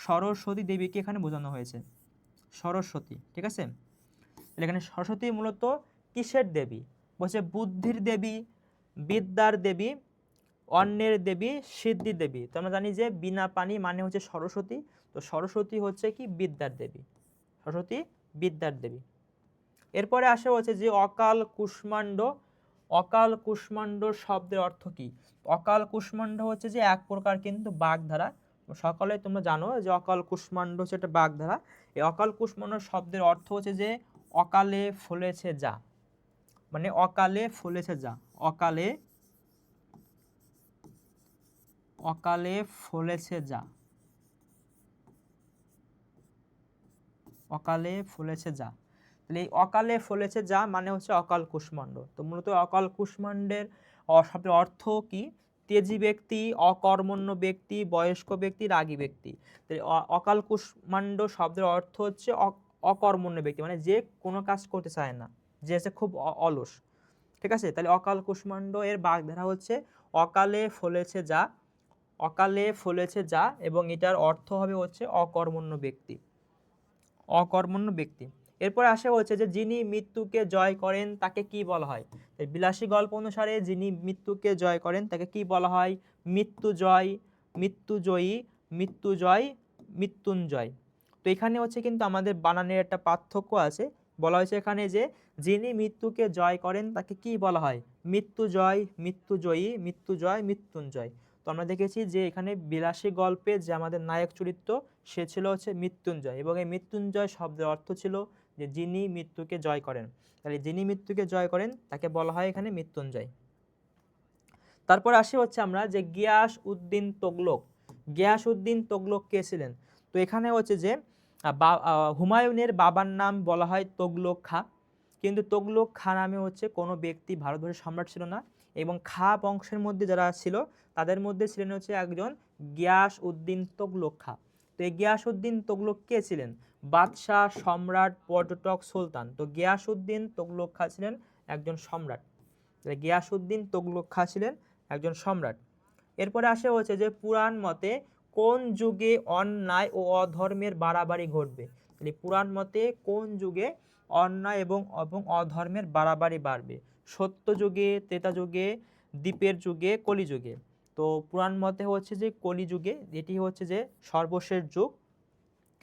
সরস্বতী দেবীকে এখানে বোঝানো হয়েছে, সরস্বতী, ঠিক আছে। এখানে সরস্বতী মূলত কিসের দেবী? বলছে বুদ্ধির দেবী, বিদ্যার দেবী, অন্নের দেবী, সিদ্ধি দেবী। তো আমরা জানি যে বীণা পানি মানে হচ্ছে সরস্বতী, তো সরস্বতী হচ্ছে কি বিদ্যার দেবী, সরস্বতী বিদ্যার দেবী। এরপরে আসা হচ্ছে যে অকাল কুষ্মাণ্ড, অকাল কুষ্মাণ্ড শব্দের অর্থ কি? অকাল কুষ্মাণ্ড হচ্ছে যে এক প্রকার কিন্তু বাগধারা, সকলে তোমরা জানো যে অকাল কুষ্মাণ্ড হচ্ছে একটা বাগধারা। এই অকাল কুষ্মাণ্ড শব্দের অর্থ হচ্ছে যে অকালে ফলেছে যা, মানে অকালে ফলেছে যা, অকালে, অকালে ফলেছে যা, অকালে ফলেছে যা। তাহলে এই অকালে ফলেছে যা মানে হচ্ছে অকাল কুষ্মাণ্ড। তো মূলত অকাল কুষ্মাণ্ডের শব্দের অর্থ কি? তেজি ব্যক্তি, অকর্মণ্য ব্যক্তি, বয়স্ক ব্যক্তি, রাগী ব্যক্তি। তাহলে অকাল কুষ্মাণ্ড শব্দের অর্থ হচ্ছে অকর্মণ্য ব্যক্তি, মানে যে কোনো কাজ করতে চায় না, যে হচ্ছে খুব অলস, ঠিক আছে। তাহলে অকাল কুষ্মাণ্ড এর বাগধারা হচ্ছে অকালে ফলেছে যা, অকালে ফলেছে যা, এবং এটার অর্থ হবে হচ্ছে অকর্মণ্য ব্যক্তি, অকর্মণ্য ব্যক্তি। এরপর আসা হচ্ছে যে যিনি মৃত্যুকে জয় করেন তাকে কি বলা হয়? বিলাসী গল্প অনুসারে যিনি মৃত্যুকে জয় করেন তাকে কি বলা হয়? মৃত্যুজয়, মৃত্যুজয়ী, মৃত্যুজয়, মৃত্যুঞ্জয়। তো এখানে হচ্ছে কিন্তু আমাদের বানানের একটা পার্থক্য আছে। বলা হয়েছে এখানে যে যিনি মৃত্যুকে জয় করেন তাকে কি বলা হয়? মৃত্যুজয়, মৃত্যুজয়ী, মৃত্যুজয়, মৃত্যুঞ্জয়। তো আমরা দেখেছি যে এখানে বিলাসী গল্পে যে আমাদের নায়ক চরিত্র সে ছিল হচ্ছে মৃত্যুঞ্জয়, এবং এই মৃত্যুঞ্জয় শব্দের অর্থ ছিল যে যিনি মৃত্যুকে জয় করেন। তাহলে যিনি মৃত্যুকে জয় করেন তাকে বলা হয় এখানে মৃত্যুঞ্জয়। তারপর আসি হচ্ছে আমরা যে গিয়াস উদ্দিন তোগলক, গিয়াস উদ্দিন তোগলক কে ছিলেন? তো এখানে হচ্ছে যে হুমায়ুনের বাবার নাম বলা হয় তোগলক খা, কিন্তু তোগলক খা নামে হচ্ছে কোনো ব্যক্তি ভারতবর্ষের সম্রাট ছিল না, এবং খা বংশের মধ্যে যারা ছিল তাদের মধ্যে ছিলেন হচ্ছে একজন গিয়াস উদ্দিন তোগলক খা। তো এই গিয়াস উদ্দিন তোগলক কে ছিলেন? বাদশাহ, সম্রাট, পর্যটক, সুলতান। তো গিয়াস উদ্দিন তোগলক খা ছিলেন একজন সম্রাট, গিয়াস উদ্দিন তোগলক খা ছিলেন একজন সম্রাট। এরপরে আসে হচ্ছে যে পুরাণ মতে কোন যুগে অন্যায় ও অধর্মের বাড়াবাড়ি ঘটবে? তাহলে পুরাণ মতে কোন যুগে অন্যায় এবং অধর্মের বাড়াবাড়ি বাড়বে? সত্য যুগে, ত্রেতা যুগে, দ্বীপের যুগে, কলিযুগে। তো পুরাণ মতে হচ্ছে যে কলিযুগে, এটি হচ্ছে যে সর্বশেষ যুগ,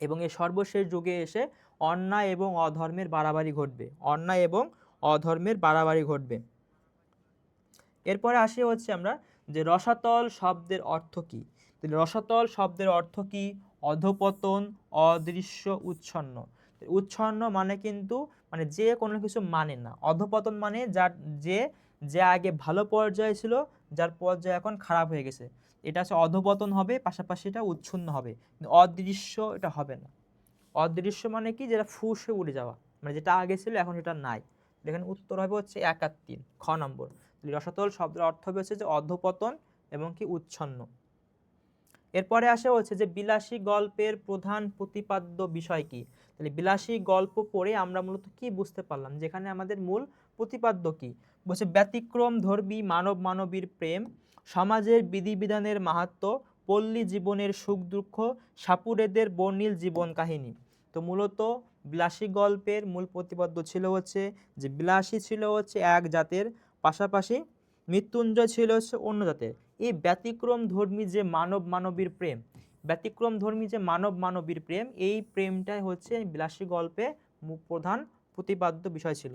এবং এই সর্বশেষ যুগে এসে অন্যায় এবং অধর্মের বাড়াবাড়ি ঘটবে, অন্যায় এবং অধর্মের বাড়াবাড়ি ঘটবে। এরপরে আসি হচ্ছে আমরা যে রসাতল শব্দের অর্থ কি? রসাতল শব্দের অর্থ কি? অধপতন, অদৃশ্য, উচ্ছন্ন। উচ্ছন্ন মানে কিন্তু মানে যে কোনো কিছু মানে না, অধপতন মানে যার যে যে আগে ভালো পর্যায়ে ছিল যার পর্যায় এখন খারাপ হয়ে গেছে। এটা হচ্ছে অধঃপতন হবে, পাশাপাশি এটা উচ্ছন্ন হবে, কিন্তু অদৃশ্য এটা হবে না। অদৃশ্য মানে কি, যেটা ফুসে উড়ে যাওয়া, মানে যেটা আগে ছিল এখন সেটা নাই। এখানে উত্তর হবে হচ্ছে 1 আর 3 খ নম্বর। রসাতল শব্দের অর্থ হবে হচ্ছে যে অধঃপতন এবং কি উচ্ছন্ন। এরপরে আসে হচ্ছে যে বিলাসী গল্পের প্রধান প্রতিপাদ্য বিষয় কি। তাহলে বিলাসী গল্প পড়ে আমরা মূলত কি বুঝতে পারলাম, যেখানে আমাদের মূল প্রতিপাদ্য কি বলছে, ব্যতিক্রম ধর্মী মানব মানবীর প্রেম, সমাজের বিধিবিধানের মাহাত্ম্য, পল্লী জীবনের সুখ দুঃখ, সাপুড়েদের বর্ণিল জীবন কাহিনী। তো মূলত বিলাসী গল্পের মূল প্রতিপাদ্য ছিল হচ্ছে যে বিলাসী ছিল হচ্ছে এক জাতের, পাশাপাশি মৃত্যুঞ্জয় ছিল হচ্ছে অন্য জাতের। এই ব্যতিক্রম ধর্মী যে মানব মানবীর প্রেম, ব্যতিক্রম ধর্মী যে মানব মানবীর প্রেম, এই প্রেমটাই হচ্ছে বিলাসী গল্পে প্রধান প্রতিপাদ্য বিষয় ছিল।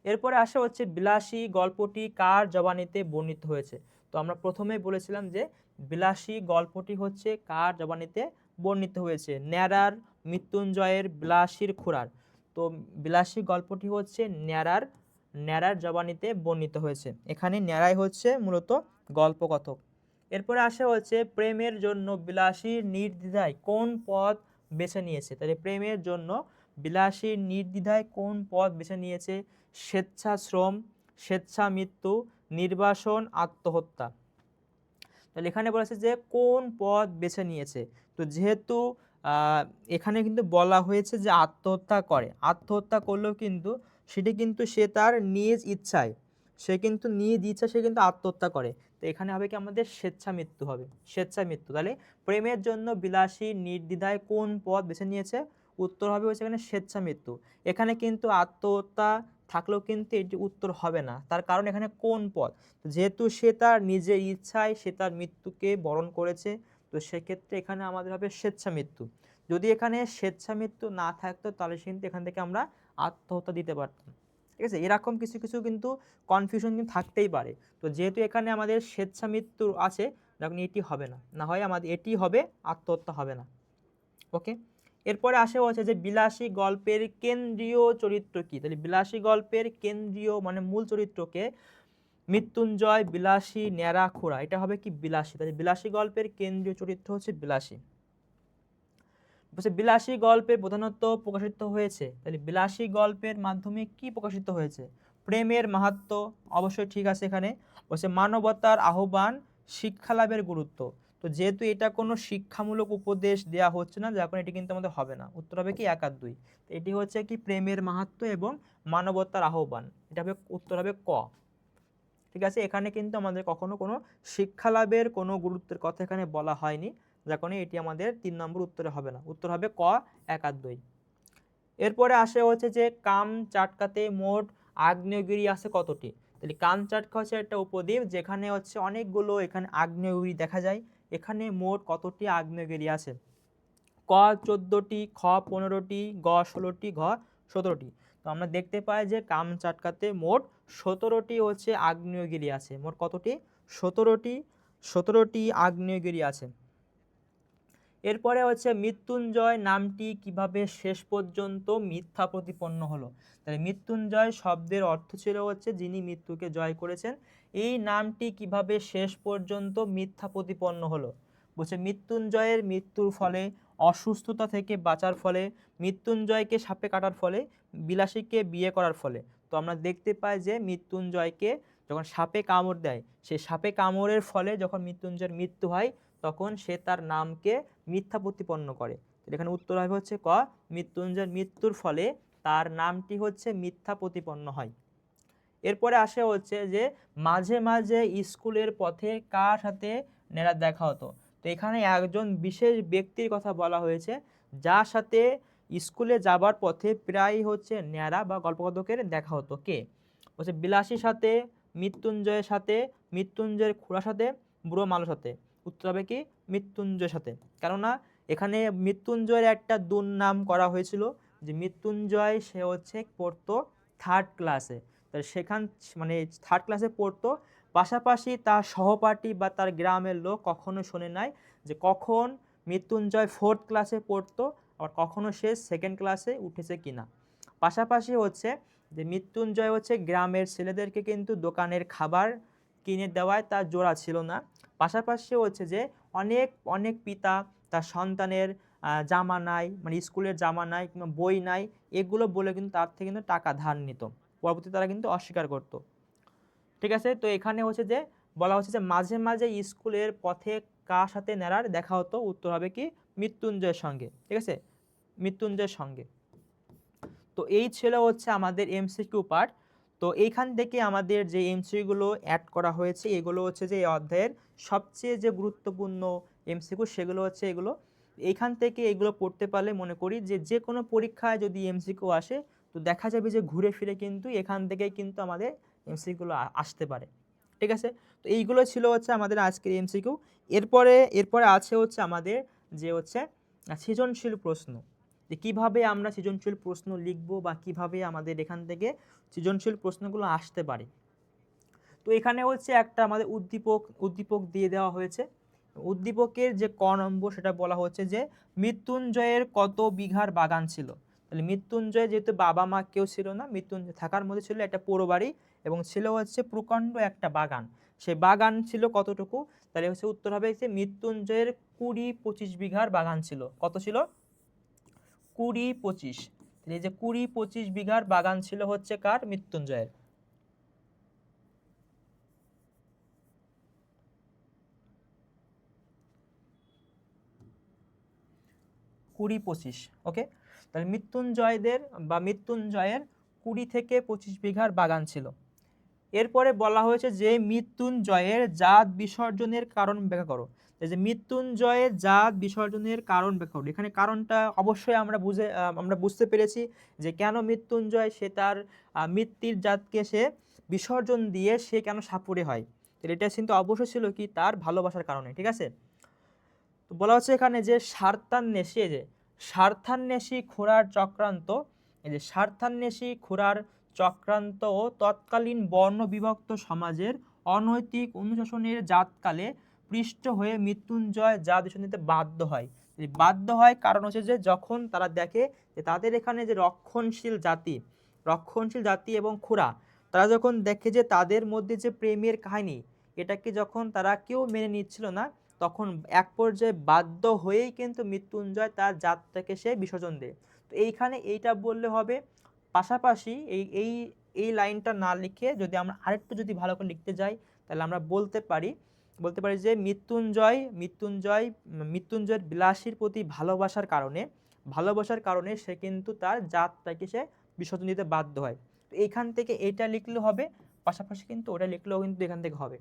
এরপরে আসে হচ্ছে বিলাসী গল্পটি কার জবানিতে বর্ণিত হয়েছে। তো আমরা প্রথমেই বলেছিলাম যে বিলাসী গল্পটি হচ্ছে কার জবানিতে বর্ণিত হয়েছে, ন্যাড়ার, মৃত্যুঞ্জয়ের, বিলাসীর খুড়ার। তো বিলাসী গল্পটি হচ্ছে ন্যাড়ার জবানিতে বর্ণিত হয়েছে। এখানে ন্যাড়াই হচ্ছে মূলত গল্পকথক। এরপরে আসে হচ্ছে প্রেমের জন্য বিলাসী নির্দ্বিধায় কোন পথ বেছে নিয়েছে। তাহলে প্রেমের জন্য বিলাসী নির্দ্বিধায় কোন পথ বেছে নিয়েছে, স্বেচ্ছাশ্রম, স্বেচ্ছা মৃত্যু, নির্বাসন, আত্মহত্যা। তাহলে এখানে বলেছে যে কোন পথ বেছে নিয়েছে। তো যেহেতু এখানে কিন্তু বলা হয়েছে যে আত্মহত্যা করে, আত্মহত্যা করলেও কিন্তু সেটি কিন্তু সে তার নিজ ইচ্ছায়, সে কিন্তু নিজ ইচ্ছা সে কিন্তু আত্মহত্যা করে। তো এখানে হবে কি আমাদের স্বেচ্ছা মৃত্যু হবে, স্বেচ্ছা মৃত্যু। তাহলে প্রেমের জন্য বিলাসী নির্দ্বিধায় কোন পথ বেছে নিয়েছে, উত্তর হবে হচ্ছে এখানে স্বেচ্ছা মৃত্যু। এখানে কিন্তু আত্মহত্যা থাকলেও কিন্তু এটি উত্তর হবে না, তার কারণ এখানে কোন পথ, যেহেতু সে তার নিজের ইচ্ছায় সে তার মৃত্যুকে বরণ করেছে, তো সেক্ষেত্রে এখানে আমাদের হবে স্বেচ্ছা মৃত্যু। যদি এখানে স্বেচ্ছা মৃত্যু না থাকতো তাহলে কিন্তু এখান থেকে আমরা আত্মহত্যা দিতে পারতাম। ঠিক আছে, এরকম কিছু কিছু কিন্তু কনফিউশন কিন্তু থাকতেই পারে। তো যেহেতু এখানে আমাদের স্বেচ্ছা মৃত্যু আছে, যখন এটি হবে না, না হয় আমাদের এটি হবে, আত্মহত্যা হবে না। ওকে, এরপরে আসে হচ্ছে যে বিলাসী গল্পের কেন্দ্রীয় চরিত্র কি। তাহলে বিলাসী গল্পের কেন্দ্রীয় মানে মূল চরিত্রকে, মৃত্যুঞ্জয়, বিলাসী, ন্যাড়া, খুড়া, এটা হবে কি বিলাসী। তাহলে বিলাসী গল্পের কেন্দ্রীয় চরিত্র হচ্ছে বিলাসী। বলছে বিলাসী গল্পে প্রধানত প্রকাশিত হয়েছে, তাহলে বিলাসী গল্পের মাধ্যমে কি প্রকাশিত হয়েছে, প্রেমের মাহাত্ম্য, অবশ্যই ঠিক আছে। এখানে বলছে মানবতার আহ্বান, শিক্ষালাভের গুরুত্ব। তো যেহেতু এটা কোনো শিক্ষামূলক উপদেশ দেয়া হচ্ছে না, যার কারণে এটি কিন্তু আমাদের হবে না, উত্তর হবে কি 1 আর 2। এটি হচ্ছে কি প্রেমের মাহাত্ম্য এবং মানবতার আহ্বান, এটা হবে উত্তর হবে ক। ঠিক আছে, এখানে কিন্তু আমাদের কখনো কোনো শিক্ষালাভের কোনো গুরুত্বের কথা এখানে বলা হয়নি, যার কারণে এটি আমাদের 3 নম্বর উত্তরে হবে না, উত্তর হবে ক 1 আর 2। এরপরে আসে হচ্ছে যে কাম চাটকাতে মোট আগ্নেয়গিরি আছে কতটি। তাহলে কাম চাটকা হচ্ছে একটা উপদ্বীপ যেখানে হচ্ছে অনেকগুলো এখানে আগ্নেয়গিরি দেখা যায়। এখানে মোট কতটি আগ্নেয়গিরি আছে, ক 14টি, খ 15টি, গ 16টি, ঘ 17টি। তো আমরা দেখতে পাই যে কামচাটকাতে মোট 17টি হচ্ছে আগ্নেয়গিরি আছে। মোট কতটি, 17টি আগ্নেয়গিরি আছে। এরপরে হচ্ছে মৃত্যুঞ্জয় নামটি কিভাবে শেষ পর্যন্ত মিথ্যা প্রতিপন্ন হলো। তাহলে মৃত্যুঞ্জয় শব্দের অর্থ ছিল হচ্ছে যিনি মৃত্যুকে জয় করেছেন। এই নামটি কিভাবে শেষ পর্যন্ত মিথ্যা প্রতিপন্ন হলো, বলছে মৃত্যুঞ্জয়ের মৃত্যুর ফলে, অসুস্থতা থেকে বাঁচার ফলে, মৃত্যুঞ্জয়কে সাপে কাটার ফলে, বিলাসীকে বিয়ে করার ফলে। তো আমরা দেখতে পাই যে মৃত্যুঞ্জয়কে যখন সাপে কামড় দেয়, সেই সাপে কামড়ের ফলে যখন মৃত্যুঞ্জয়ের মৃত্যু হয়, তখন সে তার নামকে মিথ্যা প্রতিপন্ন করে। এখানে উত্তর হবে হচ্ছে ক, মৃত্যুঞ্জয়ের মৃত্যুর ফলে তার নামটি হচ্ছে মিথ্যা প্রতিপন্ন হয়। এরপরে আসে হচ্ছে যে মাঝে মাঝে স্কুলের পথে কার সাথে নেড়া দেখা হতো। তো এখানে একজন বিশেষ ব্যক্তির কথা বলা হয়েছে, যার সাথে স্কুলে যাবার পথে প্রায় হচ্ছে ন্যাড়া বা গল্পকথকের দেখা হতো। কে হচ্ছে, বিলাসীর সাথে, মৃত্যুঞ্জয়ের সাথে, মৃত্যুঞ্জয়ের খুড়ার সাথে, বুড়ো মালুর সাথে। উত্তর হবে কি মৃত্যুঞ্জয়ের সাথে, কেননা এখানে মৃত্যুঞ্জয়ের একটা দুর্নাম করা হয়েছিল, যে মৃত্যুঞ্জয় সে হচ্ছে পড়তো 3rd ক্লাসে। তাহলে সেখান মানে 3rd ক্লাসে পড়তো, পাশাপাশি তার সহপাঠী বা তার গ্রামের লোক কখনো শোনে নাই যে কখন মৃত্যুঞ্জয় 4th ক্লাসে পড়তো, আর কখনো সে 2nd ক্লাসে উঠেছে কিনা। পাশাপাশি হচ্ছে যে মৃত্যুঞ্জয় হচ্ছে গ্রামের ছেলেদেরকে কিন্তু দোকানের খাবার কিনে দেওয়ায় তার জোড়া ছিল না, পাশাপাশি হচ্ছে যে অনেক অনেক পিতা তার সন্তানের জামা নাই, মানে স্কুলের জামা নাই কিংবা বই নাই, এগুলো বলে কিন্তু তার থেকে কিন্তু টাকা ধার নিত, পরবর্তী তারা কিন্তু অস্বীকার করত। ঠিক আছে, তো এখানে হচ্ছে যে বলা হচ্ছে যে মাঝে মাঝে স্কুলের পথে কার সাথে নেড়ার দেখা হতো, উত্তর হবে কি মৃত্যুঞ্জয়ের সঙ্গে। ঠিক আছে, মৃত্যুঞ্জয়ের সঙ্গে। তো এই ছিল হচ্ছে আমাদের এমসিকিউ পার্ট। তো এইখান থেকে আমাদের যে এমসিকিউগুলো অ্যাড করা হয়েছে এগুলো হচ্ছে যে এই অধ্যায়ের সবচেয়ে যে গুরুত্বপূর্ণ এমসিকিউ সেগুলো হচ্ছে এগুলো। এইখান থেকে এগুলো পড়তে পারলে মনে করি যে যে কোনো পরীক্ষায় যদি এমসিকিউ আসে তো দেখা যাবে যে ঘুরে ফিরে কিন্তু এখান থেকেই কিন্তু আমাদের এমসিকিউগুলো আসতে পারে। ঠিক আছে, তো এইগুলো ছিল হচ্ছে আমাদের আজকের এমসিকিউ। এরপরে আছে হচ্ছে আমাদের যে হচ্ছে সৃজনশীল প্রশ্ন, যে কীভাবে আমরা সৃজনশীল প্রশ্ন লিখব বা কিভাবে আমাদের এখান থেকে সৃজনশীল প্রশ্নগুলো আসতে পারে। তো এখানে হচ্ছে একটা আমাদের উদ্দীপক দিয়ে দেওয়া হয়েছে। উদ্দীপকের যে ক নম্বর সেটা বলা হচ্ছে যে মৃত্যুঞ্জয়ের কত বিঘার বাগান ছিল। তাহলে মৃত্যুঞ্জয় যেহেতু বাবা মা কেউ ছিল না, মৃত্যুঞ্জয় থাকার মধ্যে ছিল একটা পোড়ো বাড়ি এবং ছিল হচ্ছে প্রকাণ্ড একটা বাগান। সেই বাগান ছিল কতটুকু, তাহলে হচ্ছে উত্তর হবে যে মৃত্যুঞ্জয়ের 20-25 বিঘার বাগান ছিল। কত ছিল? 20-25। এই যে 20-25 বিঘার বাগান ছিল হচ্ছে কার? মৃত্যুঞ্জয়ের। কুড়ি 25, ওকে। তাহলে মৃত্যুঞ্জয়ের 20-25 বিঘার বাগান ছিল। এরপরে বলা হয়েছে যে মৃত্যুঞ্জয়ের জাত বিসর্জনের কারণ ব্যাখ্যা করো। এই যে মৃত্যুঞ্জয়ের জাত বিসর্জনের কারণ ব্যাখ্যা করো। এখানে কারণটা অবশ্যই আমরা বুঝতে পেরেছি যে কেন মৃত্যুঞ্জয় সে তার মৃত্যুর জাতকে সে বিসর্জন দিয়ে সে কেন সাপুড়ে হয়। এটা কিন্তু অবশ্যই ছিল কি তার ভালোবাসার কারণে। ঠিক আছে, তো বলা হচ্ছে এখানে যে স্বার্থান্বেষী খুড়ার চক্রান্ত, এই যে স্বার্থান্বেষী খুড়ার চক্রান্ত ও তৎকালীন বর্ণ বিভক্ত সমাজের অনৈতিক অনুশাসনের জাতকালে পৃষ্ঠ হয়ে মৃত্যুঞ্জয় জাত বিসর্জন দিতে বাধ্য হয় কারণ হচ্ছে যে যখন তারা দেখে যে তাদের এখানে যে রক্ষণশীল জাতি এবং খুড়া, তারা যখন দেখে যে তাদের মধ্যে যে প্রেমের কাহিনী এটাকে যখন তারা কেউ মেনে নিচ্ছিল না, তখন এক পর্যায়ে বাধ্য হয়েই কিন্তু মৃত্যুঞ্জয় তার জাতটাকে সে বিসর্জন দেয়। তো এইখানে এইটা বললে হবে। পাশাপাশি এই এই এই লাইনটা না লিখে যদি আমরা আরেকটু যদি ভালো করে লিখতে যাই তাহলে আমরা বলতে পারি যে মৃত্যুঞ্জয়ের বিলাসীর প্রতি ভালোবাসার কারণে সে কিন্তু তার জাতটাকে সে বিসর্জন দিতে বাধ্য হয়। তো এইখান থেকে এইটা লিখলে হবে, পাশাপাশি কিন্তু ওটা লিখলেও কিন্তু এখান থেকে হবে।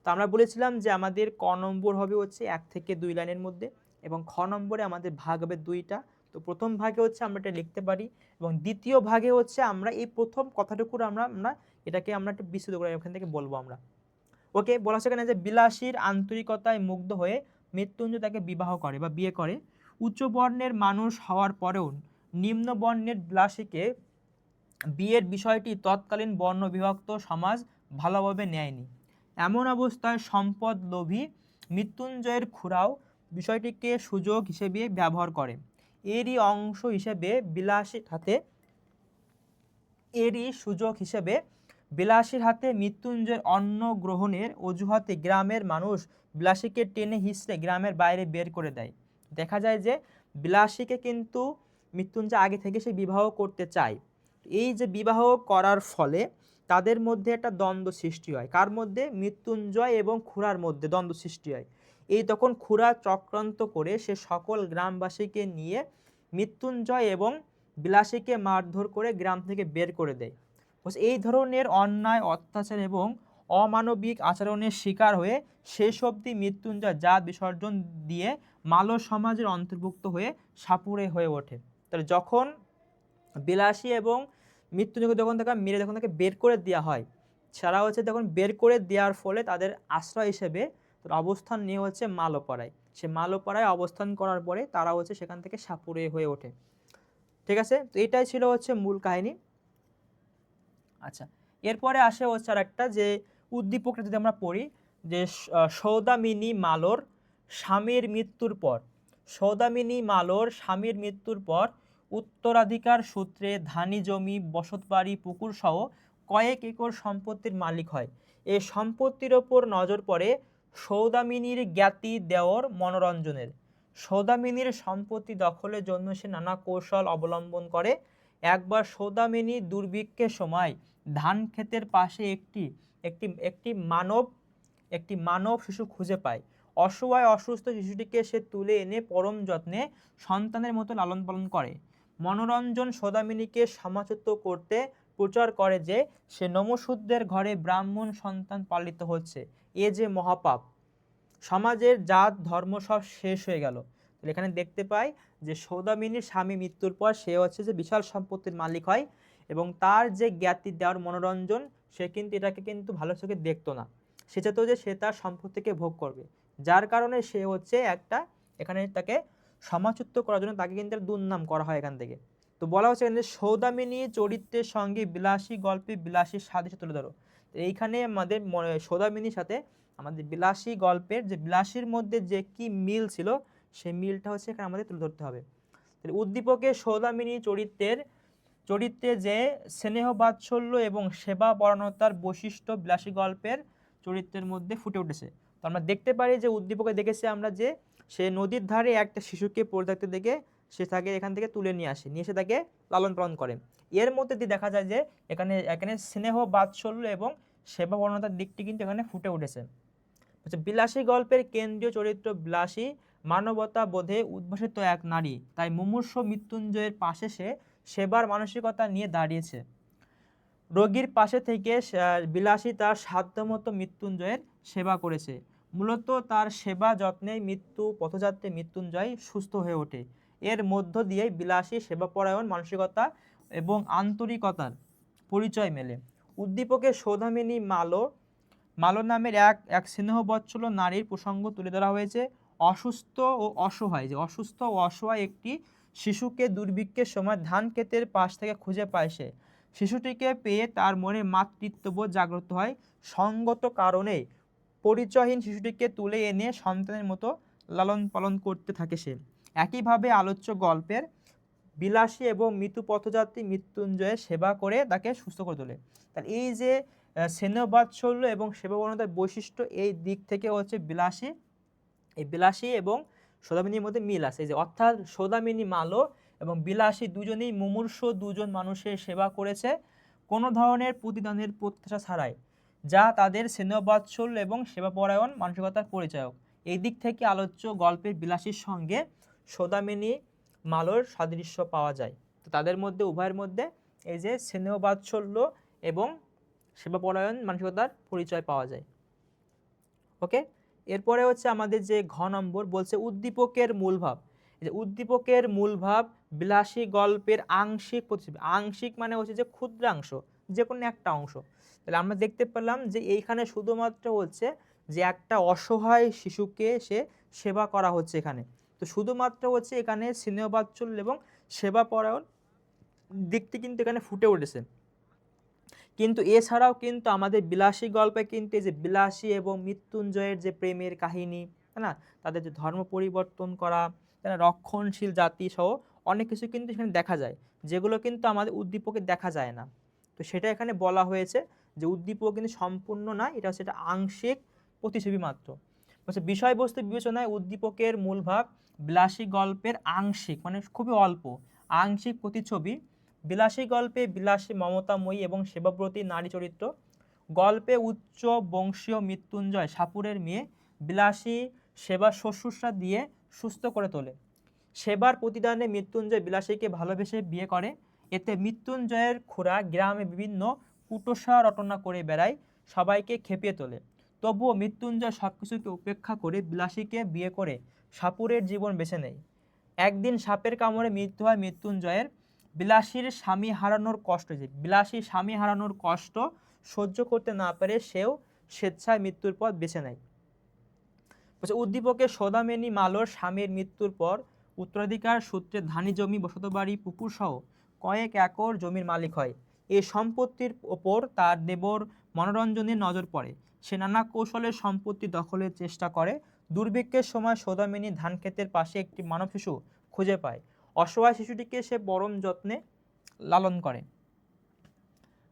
তো আমরা বলেছিলাম যে আমাদের ক নম্বর হবে হচ্ছে 1 থেকে 2 লাইনের মধ্যে এবং খ নম্বরে আমাদের ভাগ হবে 2টা। তো প্রথম ভাগে হচ্ছে আমরা এটা লিখতে পারি এবং দ্বিতীয় ভাগে হচ্ছে আমরা এই প্রথম কথাটুকু আমরা এটাকে আমরা একটু বিস্তৃত করে এখান থেকে বলবো আমরা। ওকে, বলা হচ্ছে এখানে যে বিলাসীর আন্তরিকতায় মুগ্ধ হয়ে মৃত্যুঞ্জয় তাকে বিবাহ করে বা বিয়ে করে। উচ্চ বর্ণের মানুষ হওয়ার পরেও নিম্ন বর্ণের বিলাসীকে বিয়ের বিষয়টি তৎকালীন বর্ণ বিভক্ত সমাজ ভালোভাবে নেয়নি। এমন অবস্থায় সম্পদ লোভী মৃত্যুঞ্জয়ের খুড়াও বিষয়টিকে সুযোগ হিসেবে ব্যবহার করে। এরই সুযোগ হিসেবে বিলাসীর হাতে মৃত্যুঞ্জয়ের অন্ন গ্রহণের অজুহাতে গ্রামের মানুষ বিলাসীকে টেনে হিঁচড়ে গ্রামের বাইরে বের করে দেয়। দেখা যায় যে বিলাসীকে কিন্তু মৃত্যুঞ্জয় আগে থেকে সে বিবাহ করতে চায়। এই যে বিবাহ করার ফলে তাদের মধ্যে একটা দ্বন্দ্ব সৃষ্টি হয়। কার মধ্যে? মৃত্যুঞ্জয় এবং খুড়ার মধ্যে দ্বন্দ্ব সৃষ্টি হয়। এই তখন খুড়া চক্রান্ত করে সে সকল গ্রামবাসীকে নিয়ে মৃত্যুঞ্জয় এবং বিলাসীকে মারধর করে গ্রাম থেকে বের করে দেয়। এই ধরনের অন্যায়, অত্যাচার এবং অমানবিক আচরণের শিকার হয়ে শেষ অবধি মৃত্যুঞ্জয় জাত বিসর্জন দিয়ে মালব সমাজের অন্তর্ভুক্ত হয়ে সাপুড়ে হয়ে ওঠে। তাহলে যখন বিলাসী এবং মৃত্যুঞ্জয় যখন তাকে বের করে দেওয়া হয়, সারা হচ্ছে তখন বের করে দেওয়ার ফলে তাদের আশ্রয় হিসেবে অবস্থান নিয়ে হচ্ছে মালপাড়ায়। সে মালপাড়ায় অবস্থান করার পরে তারা হচ্ছে সেখান থেকে সাপুড়ে হয়ে ওঠে। ঠিক আছে, তো এটাই ছিল হচ্ছে মূল কাহিনী। আচ্ছা, এরপরে আসে হচ্ছে আর একটা যে উদ্দীপকটা যদি আমরা পড়ি যে সৌদামিনী মালোর স্বামীর মৃত্যুর পর উত্তরাধিকার সূত্রে ধানি জমি, বসতবাড়ি, পুকুর সহ কয়েক একর সম্পত্তির মালিক হয় এই সম্পত্তির ওপর নজর পড়ে সৌদামিনীর জ্ঞাতি দেওর মনোরঞ্জনের। সৌদামিনীর সম্পত্তি দখলের জন্য সে নানা কৌশল অবলম্বন করে। একবার সৌদামিনী দুর্ভিক্ষের সময় ধান ক্ষেতের পাশে একটি একটি একটি মানব একটি মানব শিশু খুঁজে পায়। অসহায় অসুস্থ শিশুটিকে সে তুলে এনে পরম যত্নে সন্তানের মতো লালন পালন করে। মনোরঞ্জন সৌদামিনীকে সমাচত করতে প্রচার করে যে সে নমশূদ্রের ঘরে ব্রাহ্মণ সন্তান পালিত হচ্ছে, এ যে মহাপাপ, সমাজের জাত ধর্ম সব শেষ হয়ে গেল। এখানে দেখতে পাই যে সৌদামিনীর স্বামী মৃত্যুর পর সে হচ্ছে যে বিশাল সম্পত্তির মালিক হয় এবং তার যে জ্ঞাতি দেওয়ার মনোরঞ্জন, সে কিন্তু এটাকে কিন্তু ভালো চোখে দেখতো না, সে চাইতো যে সে তার সম্পত্তিকে ভোগ করবে, যার কারণে সে হচ্ছে একটা এখানে তাকে সমাচ্যুত করার জন্য তাকে কিন্তু দুর্নাম করা হয় এখান থেকে। তো বলা হচ্ছে এখানে সৌদামিনী চরিত্রের সঙ্গে বিলাসী গল্পে বিলাসী সাদৃশ্য তুলে ধরো। তো এইখানে আমাদের সৌদামিনীর সাথে আমাদের বিলাসী গল্পের যে বিলাসীর মধ্যে যে কি মিল ছিল সেই মিলটা হচ্ছে এখানে আমাদের তুলে ধরতে হবে। তাহলে উদ্দীপকের সৌদামিনী চরিত্রে যে স্নেহ বাৎসল্য এবং সেবা পরায়ণতার বৈশিষ্ট্য বিলাসী গল্পের চরিত্রের মধ্যে ফুটে উঠেছে। তো আমরা দেখতে পারি যে উদ্দীপকে দেখেছি আমরা যে সে নদীর ধারে একটা শিশুকে পড়ে থাকতে দেখে সে তাকে এখান থেকে তুলে নিয়ে আসে, নিয়ে এসে তাকে লালন পালন করে। এর মধ্যে দিয়ে দেখা যায় যে এখানে এখানে স্নেহ বাৎসল্য এবং সেবা পরায়ণতার দিকটি কিন্তু এখানে ফুটে উঠেছে। বিলাসী গল্পের কেন্দ্রীয় চরিত্র বিলাসী মানবতা বোধে উদ্ভাসিত এক নারী, তাই মুমূর্ষু মৃত্যুঞ্জয়ের পাশে সে সেবার মানসিকতা নিয়ে দাঁড়িয়েছে। রোগীর পাশে থেকে বিলাসী তার সাধ্যমতো মৃত্যুঞ্জয়ের সেবা করেছে। মূলত তার সেবা যত্নে পথযাত্রী মৃত্যুঞ্জয় সুস্থ হয়ে ওঠে। এর মধ্য দিয়ে বিলাসী সেবাপরায়ণ মানসিকতা এবং আন্তরিকতার পরিচয় মেলে। উদ্দীপকের সৌদামিনী মালো নামের এক স্নেহবৎসল নারীর প্রসঙ্গ তুলে ধরা হয়েছে। অসুস্থ ও অসহায় একটি শিশুকে দুর্ভিক্ষের সময় ধান ক্ষেতের পাশ থেকে খুঁজে পায় সে। শিশুটিকে পেয়ে তার মনে মাতৃত্ববোধ জাগ্রত হয়। সঙ্গত কারণে পরিচয়হীন শিশুটিকে তুলে এনে সন্তানের মতো লালন পালন করতে থাকে সে। একইভাবে আলোচ্য গল্পের বিলাসী এবং মৃত্যু পথযাত্রী মৃত্যুঞ্জয়ের সেবা করে তাকে সুস্থ করে তোলে। তাহলে এই যে স্নেহবাৎসল্য এবং সেবাপরায়ণতার বৈশিষ্ট্য, এই দিক থেকে হচ্ছে বিলাসী এবং সৌদামিনীর মধ্যে মিল আছে। যে অর্থাৎ সৌদামিনী মালো এবং বিলাসী দুজনেই মুমূর্ষু দুজন মানুষের সেবা করেছে কোনো ধরনের প্রতিদানের প্রত্যাশা ছাড়াই, যা তাদের স্নেহবাৎসল্য এবং সেবাপরায়ণ মানসিকতার পরিচায়ক। এই দিক থেকে আলোচ্য গল্পের বিলাসীর সঙ্গে সৌদামিনী মালোর সাদৃশ্য পাওয়া যায়। তো তাদের মধ্যে উভয়ের মধ্যে এই যে স্নেহবাৎসল্য এবং সেবাপরায়ণ মানসিকতার পরিচয় পাওয়া যায়। ওকে, এরপরে হচ্ছে আমাদের যে ঘ নম্বর বলছে উদ্দীপকের মূল ভাব। এই যে উদ্দীপকের মূল ভাব বিলাসী গল্পের আংশিক প্রতিচ্ছবি। আংশিক মানে হচ্ছে যে ক্ষুদ্রাংশ, যে কোনো একটা অংশ। তাহলে আমরা দেখতে পেলাম যে এইখানে শুধুমাত্র হচ্ছে যে একটা অসহায় শিশুকে সেবা করা হচ্ছে এখানে। তো শুধুমাত্র হচ্ছে এখানে স্নেহবাৎসল্য এবং সেবাপরায়ণ দিকটি কিন্তু এখানে ফুটে উঠেছে। কিন্তু এছাড়াও কিন্তু আমাদের বিলাসী গল্পে কিন্তু এই যে বিলাসী এবং মৃত্যুঞ্জয়ের যে প্রেমের কাহিনী, তাই না, তাদের যে ধর্ম পরিবর্তন করা, তাই না, রক্ষণশীল জাতি সহ অনেক কিছু কিন্তু এখানে দেখা যায়, যেগুলো কিন্তু আমাদের উদ্দীপকে দেখা যায় না। তো সেটা এখানে বলা হয়েছে যে উদ্দীপক কিন্তু সম্পূর্ণ না, এটা হচ্ছে একটা আংশিক প্রতিছবি মাত্র। বিষয়বস্তু বিবেচনায় উদ্দীপকের মূল ভাব বিলাসী গল্পের আংশিক মানে খুবই অল্প আংশিক প্রতিচ্ছবি। বিলাসী গল্পে বিলাসী মমতাময়ী এবং সেবাব্রতী নারী চরিত্র। গল্পে উচ্চ বংশীয় মৃত্যুঞ্জয় সাপুরের মেয়ে বিলাসী সেবা শুশ্রূষা দিয়ে সুস্থ করে তোলে। সেবার প্রতিদানে মৃত্যুঞ্জয় বিলাসীকে ভালোবেসে বিয়ে করে। এতে মৃত্যুঞ্জয়ের খুড়া গ্রামে বিভিন্ন কুটসা রটনা করে বেড়ায়, সবাইকে খেপিয়ে তোলে। তবুও মৃত্যুঞ্জয় সব কিছুকে উপেক্ষা করে বিলাসীকে বিয়ে করে সাপুরের জীবন বেছে নেয়। একদিন সাপের কামড়ে মৃত্যু হয় মৃত্যুঞ্জয়ের। বিলাসীর স্বামী হারানোর কষ্ট সহ্য করতে না পেরে সেও স্বেচ্ছায় মৃত্যুর পথ বেছে নেয়। উদ্দীপকের সৌদামিনী মালোর স্বামীর মৃত্যুর পর উত্তরাধিকার সূত্রে ধানি জমি, বসতবাড়ি, পুকুর সহ কয়েক একর জমির মালিক হয়। এই সম্পত্তির ওপর তার দেবর মনোরঞ্জনের নজর পড়ে। সে নানা কৌশলে সম্পত্তি দখলের চেষ্টা করে। দুর্ভিক্ষের সময় সৌদামিনী ধান ক্ষেতের পাশে একটি মানব শিশু খুঁজে পায়। অসহায় শিশুটিকে সে পরম যত্নে লালন করে।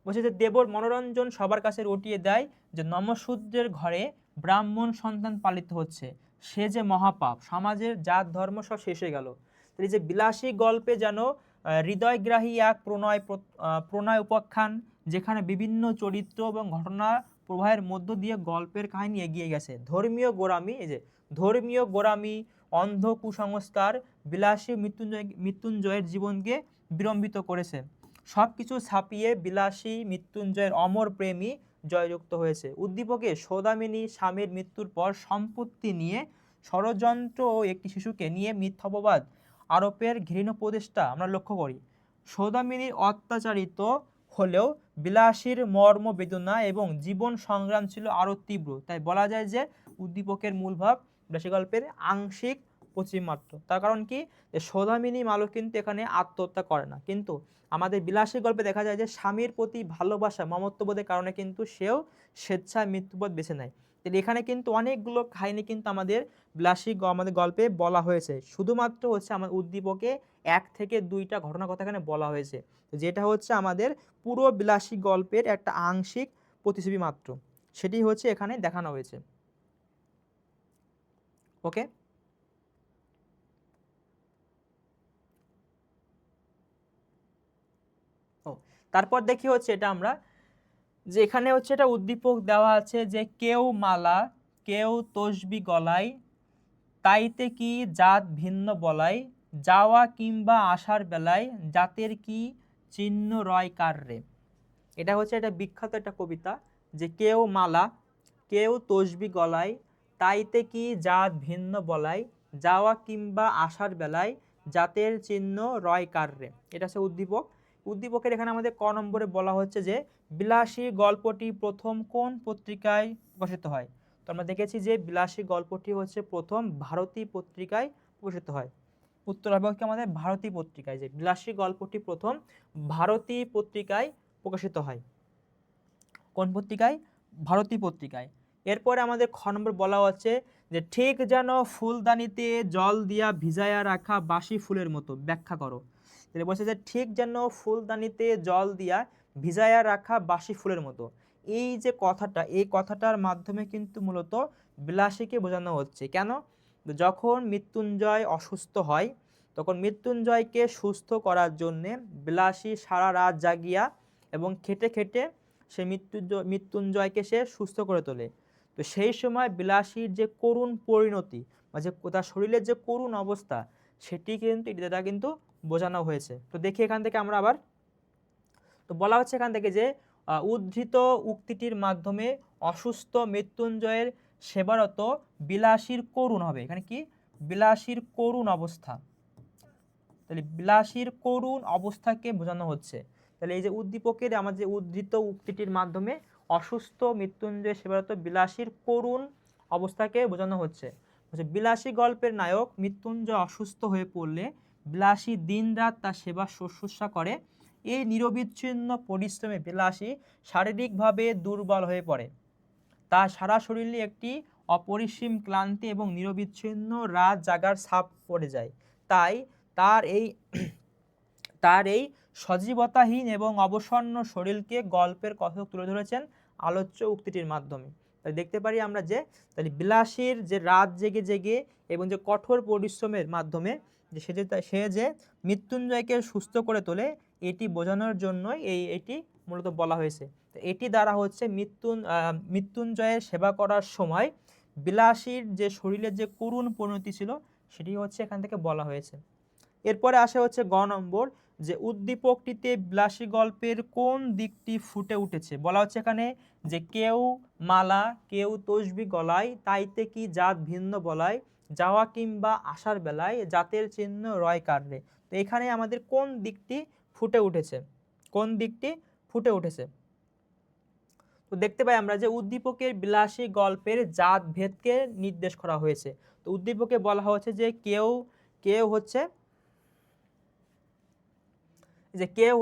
বলছে যে দেবর মনোরঞ্জন সবার কাছে রটিয়ে দেয়, যে নমশূদ্রের ঘরে ব্রাহ্মণ সন্তান পালিত হচ্ছে, সে যে মহাপাপ, সমাজের জাত ধর্ম সব শেষ হয়ে গেল। তাহলে যে বিলাসী গল্পে যেন হৃদয়গ্রাহী এক প্রণয় উপাখ্যান, যেখানে বিভিন্ন চরিত্র এবং ঘটনা প্রবাহের মধ্য দিয়ে গল্পের কাহিনী এগিয়ে গেছে। ধর্মীয় গোঁড়ামি, অন্ধ কুসংস্কার বিলাসী মৃত্যুঞ্জয়ের জীবনকে বিড়ম্বিত করেছে। সব কিছু ছাপিয়ে বিলাসী মৃত্যুঞ্জয়ের অমর প্রেমী জয়যুক্ত হয়েছে। উদ্দীপকে সৌদামিনী স্বামীর মৃত্যুর পর সম্পত্তি নিয়ে ষড়যন্ত্র ও একটি শিশুকে নিয়ে মিথ্যাপবাদ আরোপের ঘৃণ প্রচেষ্টা আমরা লক্ষ্য করি। সৌদামিনীর অত্যাচারিত হলেও বিলাসীর মর্ম বেদনা এবং জীবন সংগ্রাম ছিল আরও তীব্র। তাই বলা যায় যে উদ্দীপকের মূল ভাব বিলাসী গল্পের আংশিক পশ্চিম মাত্র। তার কারণ কি, যে সৌদামিনী মালক কিন্তু এখানে আত্মহত্যা করে না, কিন্তু আমাদের বিলাসী গল্পে দেখা যায় যে স্বামীর প্রতি ভালোবাসা মমত্ববোধের কারণে কিন্তু সেও স্বেচ্ছায় মৃত্যুপথ বেছে নেয়। তাহলে এখানে কিন্তু অনেকগুলো কাহিনী কিন্তু আমাদের আমাদের গল্পে বলা হয়েছে, শুধুমাত্র হচ্ছে আমার উদ্দীপকে 1 থেকে 2টা ঘটনার কথা এখানে বলা হয়েছে, যেটা হচ্ছে আমাদের পুরো বিলাসী গল্পের একটা আংশিক প্রতিছবি মাত্র, সেটি হচ্ছে এখানে দেখানো হয়েছে। ওকে, ও তারপর দেখি হচ্ছে এটা আমরা যে এখানে হচ্ছে এটা উদ্দীপক দেওয়া আছে যে কেউ মালা কেউ তসবি গলায়, তাইতে কি জাত ভিন্ন বলাই, যাওয়া কিংবা আসার বেলায় জাতের কি চিহ্ন রয় কার রে। এটা হচ্ছে একটা বিখ্যাত একটা কবিতা, যে কেউ মালা কেউ তসবি গলায়, তাইতে কি জাত ভিন্ন বলাই, যাওয়া কিংবা আসার বেলায় জাতের চিহ্ন রয় কার রে। এটা হচ্ছে উদ্দীপক। উদ্দীপকের এখানে আমাদের ক নম্বরে বলা হচ্ছে যে বিলাসী গল্পটি প্রথম কোন পত্রিকায় প্রকাশিত হয়। তো আমরা দেখেছি যে বিলাসী গল্পটি হচ্ছে প্রথম ভারতী পত্রিকায় প্রকাশিত হয়। উত্তর হবে কি আমাদের ভারতী পত্রিকায়, যে বিলাসী গল্পটি প্রথম ভারতী পত্রিকায় প্রকাশিত হয়। কোন পত্রিকায়? ভারতী পত্রিকায়। এরপরে আমাদের খ নম্বর বলা হচ্ছে যে ঠিক যেন ফুলদানিতে জল দিয়া ভিজাইয়া রাখা বাসি ফুলের মতো, ব্যাখ্যা করো। তাহলে বলছে যে ঠিক যেন ফুলদানিতে জল দিয়া ভিজাইয়া রাখা বাসি ফুলের মতো। এই যে কথাটা, এই কথাটার মাধ্যমে কিন্তু মূলত বিলাসীকে বোঝানো হচ্ছে। কেন? যখন মৃত্যুঞ্জয় অসুস্থ হয়, তখন মৃত্যুঞ্জয়কে সুস্থ করার জন্যে বিলাসী সারা রাত জাগিয়া এবং খেটে খেটে সে মৃত্যুঞ্জয়কে সে সুস্থ করে তোলে। তো সেই সময় বিলাসীর যে করুণ পরিণতি বা যে তার শরীরের যে করুণ অবস্থা, সেটি কিন্তু এটি দ্বারা কিন্তু বোঝানো হয়েছে। তো দেখি এখান থেকে আমরা আবার, তো বলা হচ্ছে এখান থেকে যে উদ্ধৃত উক্তিটির মাধ্যমে অসুস্থ মৃত্যুঞ্জয়ের সেবারত বিলাসীর করুণ হবে। এখানে কি? বিলাসীর করুণ অবস্থা। তাহলে বিলাসীর করুণ অবস্থাকে বোঝানো হচ্ছে। তাহলে এই যে উদ্দীপকের আমাদের উদ্ধৃত উক্তিটির মাধ্যমে অসুস্থ মৃত্যুঞ্জয় সেবারত বিলাসীর করুণ অবস্থাকে বোঝানো হচ্ছে। বিলাসী গল্পের নায়ক মৃত্যুঞ্জয় অসুস্থ হয়ে পড়লে বিলাসী দিনরাত তার সেবা শুশ্রূষা করে। এই নিরবিচ্ছিন্ন পরিশ্রমে বিলাসী শারীরিকভাবে দুর্বল হয়ে পড়ে। তার সারা শরীরে একটি অপরিসীম ক্লান্তি এবং নিরবিচ্ছিন্ন রাত জাগার ছাপ পড়ে যায়। তাই তার এই সজীবতাহীন এবং অবসন্ন শরীরকে গল্পের কথক তুলে ধরেছেন আলোচ্য উক্তিটির মাধ্যমে। তাই দেখতে পারি আমরা যে তাহলে বিলাসীর যে রাত জেগে জেগে এবং যে কঠোর পরিশ্রমের মাধ্যমে যে সে যে মৃত্যুঞ্জয়কে সুস্থ করে তোলে, এটি বোঝানোর জন্যই এটি মূলত বলা হয়েছে। তো এটি দ্বারা হচ্ছে মৃত্যুঞ্জয়ের সেবা করার সময় বিলাসীর যে শরীরের যে করুণ পরিণতি ছিল, সেটি হচ্ছে এখান থেকে বলা হয়েছে। এরপরে আসে হচ্ছে গ নম্বর, যে উদ্দীপকটিতে বিলাসী গল্পের কোন দিকটি ফুটে উঠেছে। বলা হচ্ছে এখানে যে কেউ মালা কেউ তসবি গলায়, তাইতে কি জাত ভিন্ন বলায়, যাওয়া কিংবা আসার বেলায় জাতের চিহ্ন রয় কাররে। তো এখানে আমাদের কোন দিকটি ফুটে উঠেছে? কোন দিকটি ফুটে উঠেছে? তো দেখতে পাই আমরা যে উদ্দীপকের বিলাসী গল্পের জাত ভেদকে নির্দেশ করা হয়েছে। তো উদ্দীপকে বলা হয়েছে যে কেউ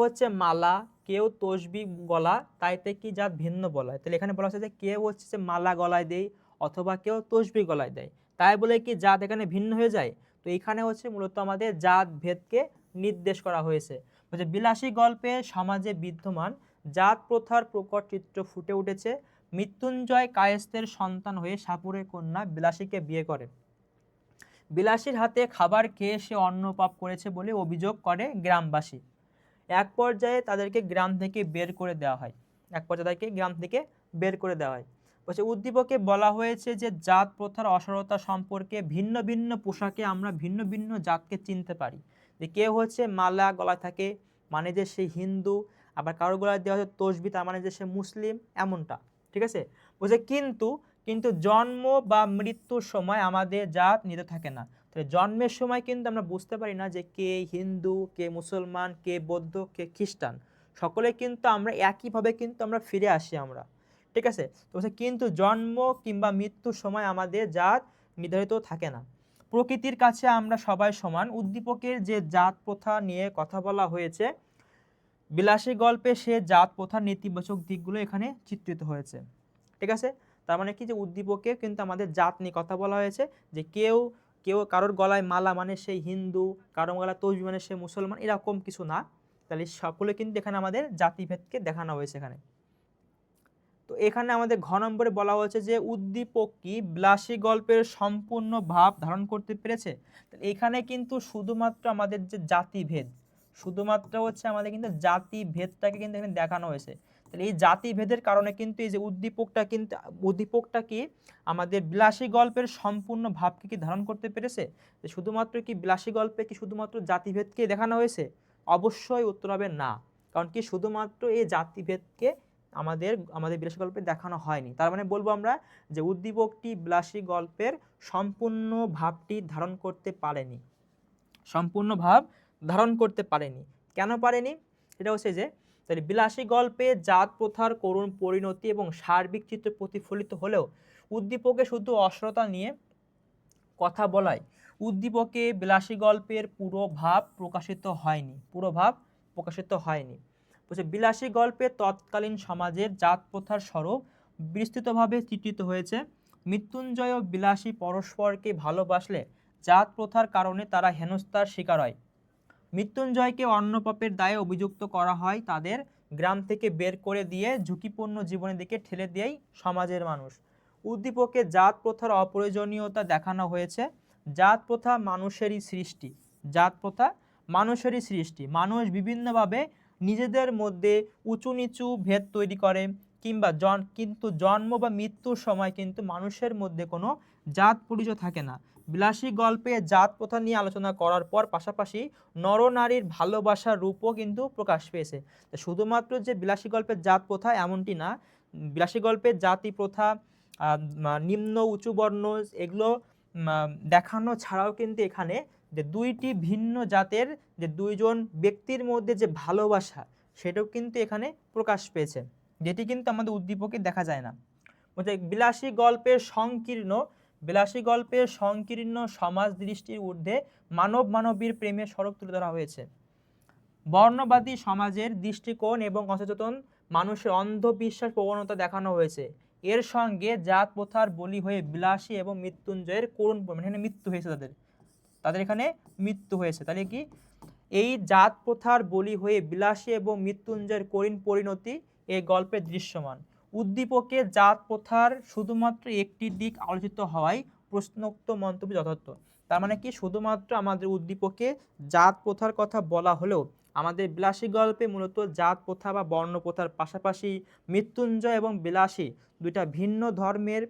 হচ্ছে মালা কেউ তসবি গলা, তাইতে কি জাত ভিন্ন বলায়। তাহলে এখানে বলা হচ্ছে যে কেউ হচ্ছে যে মালা গলায় দেয় অথবা কেউ তসবি গলায় দেয়, তাই বলে কি জাত এখানে ভিন্ন হয়ে যায়? তো এখানে হচ্ছে মূলত আমাদের জাত ভেদকে নির্দেশ করা হয়েছে। বিলাসী গল্পে সমাজে বিদ্যমান জাত প্রথার প্রকট চিত্র ফুটে উঠেছে। মৃত্যুঞ্জয় কায়েস্তের সন্তান হয়ে সাপুরের কন্যা বিলাসীকে বিয়ে করে। বিলাসীর হাতে খাবার খেয়ে সে অন্নপাপ করেছে বলে অভিযোগ করে গ্রামবাসী। এক পর্যায়ে তাদেরকে গ্রাম থেকে বের করে দেওয়া হয়। বলছে উদ্দীপকে বলা হয়েছে যে জাত প্রথার অসারতা সম্পর্কে ভিন্ন ভিন্ন পোশাকে আমরা ভিন্ন ভিন্ন জাতকে চিনতে পারি। যে কেউ হচ্ছে মালা গলায় থাকে মানে যে সে হিন্দু, আবার কারো গলায় দেওয়া হচ্ছে তসবি তার মানে যে সে মুসলিম, এমনটা। ঠিক আছে, বলছে কিন্তু জন্ম বা মৃত্যুর সময় আমাদের জাত নিতে থাকে না। তাহলে জন্মের সময় কিন্তু আমরা বুঝতে পারি না যে কে হিন্দু, কে মুসলমান, কে বৌদ্ধ, কে খ্রিস্টান, সকলে কিন্তু আমরা একইভাবে কিন্তু আমরা ফিরে আসি আমরা। ঠিক আছে, তো কিন্তু জন্ম কিংবা মৃত্যুর সময় আমাদের জাত নির্ধারিত থাকে না। প্রকৃতির কাছে আমরা সবাই সমান। উদ্দীপকের যে জাত প্রথা নিয়ে কথা বলা হয়েছে, বিলাসী গল্পে সে জাত প্রথার নেতিবাচক দিকগুলো এখানে চিত্রিত হয়েছে। ঠিক আছে, তার মানে কি যে উদ্দীপকে কিন্তু আমাদের জাত নিয়ে কথা বলা হয়েছে, যে কেউ কেউ কারোর গলায় মালা মানে সেই হিন্দু, কারোর গলায় তসবি মানে সে মুসলমান, এরকম কিছু না। তাহলে সকলে কিন্তু এখানে আমাদের জাতিভেদকে দেখানো হয়েছে এখানে। তো এখানে আমাদের ঘ নম্বরে বলা হয়েছে যে উদ্দীপক কি বিলাসী গল্পের সম্পূর্ণ ভাব ধারণ করতে পেরেছে। এখানে কিন্তু শুধুমাত্র আমাদের যে জাতিভেদ, শুধুমাত্র হচ্ছে আমাদের কিন্তু জাতিভেদটাকে কিন্তু এখানে দেখানো হয়েছে। তাহলে এই জাতিভেদের কারণে কিন্তু এই যে উদ্দীপকটা কি আমাদের বিলাসী গল্পের সম্পূর্ণ ভাবকে কি ধারণ করতে পেরেছে। শুধুমাত্র কি বিলাসী গল্পে কি শুধুমাত্র জাতিভেদকে দেখানো হয়েছে? অবশ্যই উত্তর হবে না। কারণ কি শুধুমাত্র এই জাতিভেদকে আমাদের বিলাসী গল্পে দেখানো হয়নি। তার মানে বলবো আমরা যে উদ্দীপকটি বিলাসী গল্পের সম্পূর্ণ ভাবটি ধারণ করতে পারেনি। সম্পূর্ণ ভাব ধারণ করতে পারেনি। কেন পারেনি? এটা হচ্ছে যে তাহলে বিলাসী গল্পে জাত প্রথার করুণ পরিণতি এবং সার্বিক চিত্র প্রতিফলিত হলেও উদ্দীপকে শুধু অশ্লীলতা নিয়ে কথা বলায় উদ্দীপকে বিলাসী গল্পের পুরো ভাব প্রকাশিত হয়নি। বলছে বিলাসী গল্পে তৎকালীন সমাজের জাত প্রথার স্বরূপ বিস্তৃতভাবে চিত্রিত হয়েছে। মৃত্যুঞ্জয় ও বিলাসী পরস্পরকে ভালোবাসলে জাত প্রথার কারণে তারা হেনস্থার শিকার হয়। মৃত্যুঞ্জয়কে অন্নপাপের দায়ে অভিযুক্ত করা হয়, তাদের গ্রাম থেকে বের করে দিয়ে ঝুঁকিপূর্ণ জীবনের দিকে ঠেলে দেয় সমাজের মানুষ। উদ্দীপকে জাত প্রথার অপ্রয়োজনীয়তা দেখানো হয়েছে। জাত প্রথা মানুষেরই সৃষ্টি। মানুষ বিভিন্নভাবে নিজেদের মধ্যে উঁচু নিচু ভেদ তৈরি করে, কিন্তু জন্ম বা মৃত্যুর সময় কিন্তু মানুষের মধ্যে কোনো জাত পরিচয় থাকে না। বিলাসী গল্পে জাত প্রথা নিয়ে আলোচনা করার পর পাশাপাশি নরনারীর ভালোবাসার রূপও কিন্তু প্রকাশ পেয়েছে। শুধুমাত্র যে বিলাসী গল্পের জাত প্রথা এমনটি না, বিলাসী গল্পের জাতি প্রথা, নিম্ন উঁচু বর্ণ, এগুলো দেখানো ছাড়াও কিন্তু এখানে যে দুইটি ভিন্ন জাতের যে দুইজন ব্যক্তির মধ্যে যে ভালোবাসা, সেটাও কিন্তু এখানে প্রকাশ পেয়েছে, যেটি কিন্তু আমাদের উদ্দীপকে দেখা যায় না। বিলাসী গল্পের সংকীর্ণ সমাজ দৃষ্টির ঊর্ধ্বে মানবীর প্রেমের স্বরূপ তুলে ধরা হয়েছে। বর্ণবাদী সমাজের দৃষ্টিকোণ এবং অসচেতন মানুষের অন্ধবিশ্বাস প্রবণতা দেখানো হয়েছে। এর সঙ্গে জাত প্রথার বলি হয়ে বিলাসী এবং মৃত্যুঞ্জয়ের করুণ এখানে মৃত্যু হয়েছে, তাদের এখানে মৃত্যু হয়েছে। তাহলে কি এই জাত প্রথার বলি হয়ে বিলাসী এবং মৃত্যুঞ্জয়ের করুণ পরিণতি এই গল্পে দৃশ্যমান। উদ্দীপকে জাত প্রথার শুধুমাত্র একটি দিক আলোচিত হওয়ায় প্রশ্নোক্ত মন্তব্য যথার্থ। তার মানে কি শুধুমাত্র আমাদের উদ্দীপকে জাত প্রথার কথা বলা হলেও আমাদের বিলাসী গল্পে মূলত জাত প্রথা বা বর্ণ প্রথার পাশাপাশি মৃত্যুঞ্জয় এবং বিলাসী দুইটা ভিন্ন ধর্মের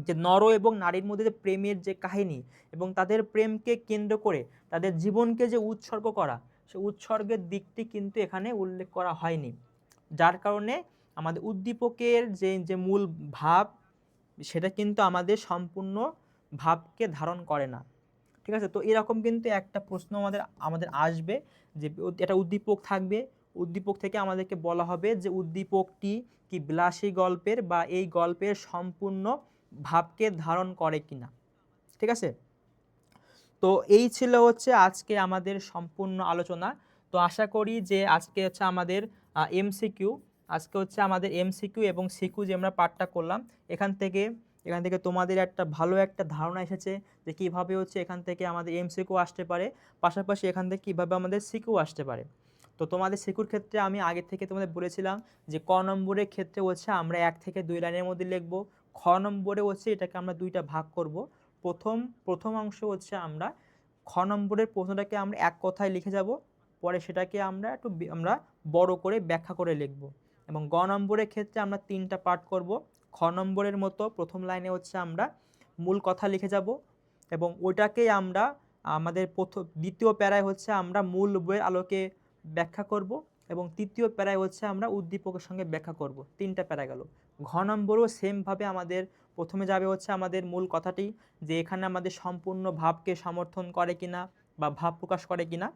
যে নর এবং নারীর মধ্যে যে প্রেমের যে কাহিনী এবং তাদের প্রেমকে কেন্দ্র করে তাদের জীবনকে যে উৎসর্গ করা, সে উৎসর্গের দিকটি কিন্তু এখানে উল্লেখ করা হয়নি। যার কারণে আমাদের উদ্দীপকের যে মূল ভাব, সেটা কিন্তু আমাদের সম্পূর্ণ ভাবকে ধারণ করে না। ঠিক আছে, তো এরকম কিন্তু একটা প্রশ্ন আমাদের আসবে যে এটা উদ্দীপক থাকবে, উদ্দীপক থেকে আমাদেরকে বলা হবে যে উদ্দীপকটি কি বিলাসী গল্পের বা এই গল্পের সম্পূর্ণ ভাবকে ধারণ করে কিনা। ঠিক আছে, তো এই ছিল হচ্ছে আজকে আমাদের সম্পূর্ণ আলোচনা। তো আশা করি যে আজকে হচ্ছে আমাদের এমসিকিউ এবং সিকিউ যে আমরা পাঠটা করলাম, এখান থেকে তোমাদের একটা ভালো একটা ধারণা এসেছে যে কীভাবে হচ্ছে এখান থেকে আমাদের এমসিকিউ আসতে পারে, পাশাপাশি এখান থেকে কীভাবে আমাদের সিকিউ আসতে পারে। তো তোমাদের সিকুর ক্ষেত্রে আমি আগে থেকে তোমাদের বলেছিলাম যে ক নম্বরের ক্ষেত্রে হচ্ছে আমরা 1 থেকে 2 লাইনের মধ্যে লিখব। খ নম্বরে হচ্ছে এটাকে আমরা দুইটা ভাগ করব। প্রথম অংশ হচ্ছে আমরা খ নম্বরের প্রশ্নটাকে আমরা এক কথায় লিখে যাব, পরে সেটাকে আমরা আমরা বড় করে ব্যাখ্যা করে লিখব। এবং গ নম্বরের ক্ষেত্রে আমরা 3টা পার্ট করব। খ নম্বরের মতো প্রথম লাইনে হচ্ছে আমরা মূল কথা লিখে যাব এবং ওইটাকেই আমরা আমাদের দ্বিতীয় প্যারায় হচ্ছে আমরা মূল বইয়ের আলোকে ব্যাখ্যা করব এবং তৃতীয় প্যারায় হচ্ছে আমরা উদ্দীপকের সঙ্গে ব্যাখ্যা করব। 3টা প্যারা গেল। ঘ নম্বরও সেমভাবে আমাদের প্রথমে যাবে হচ্ছে আমাদের মূল কথাটি, যে এখানে আমাদের সম্পূর্ণ ভাবকে সমর্থন করে কিনা বা ভাব প্রকাশ করে কিনা,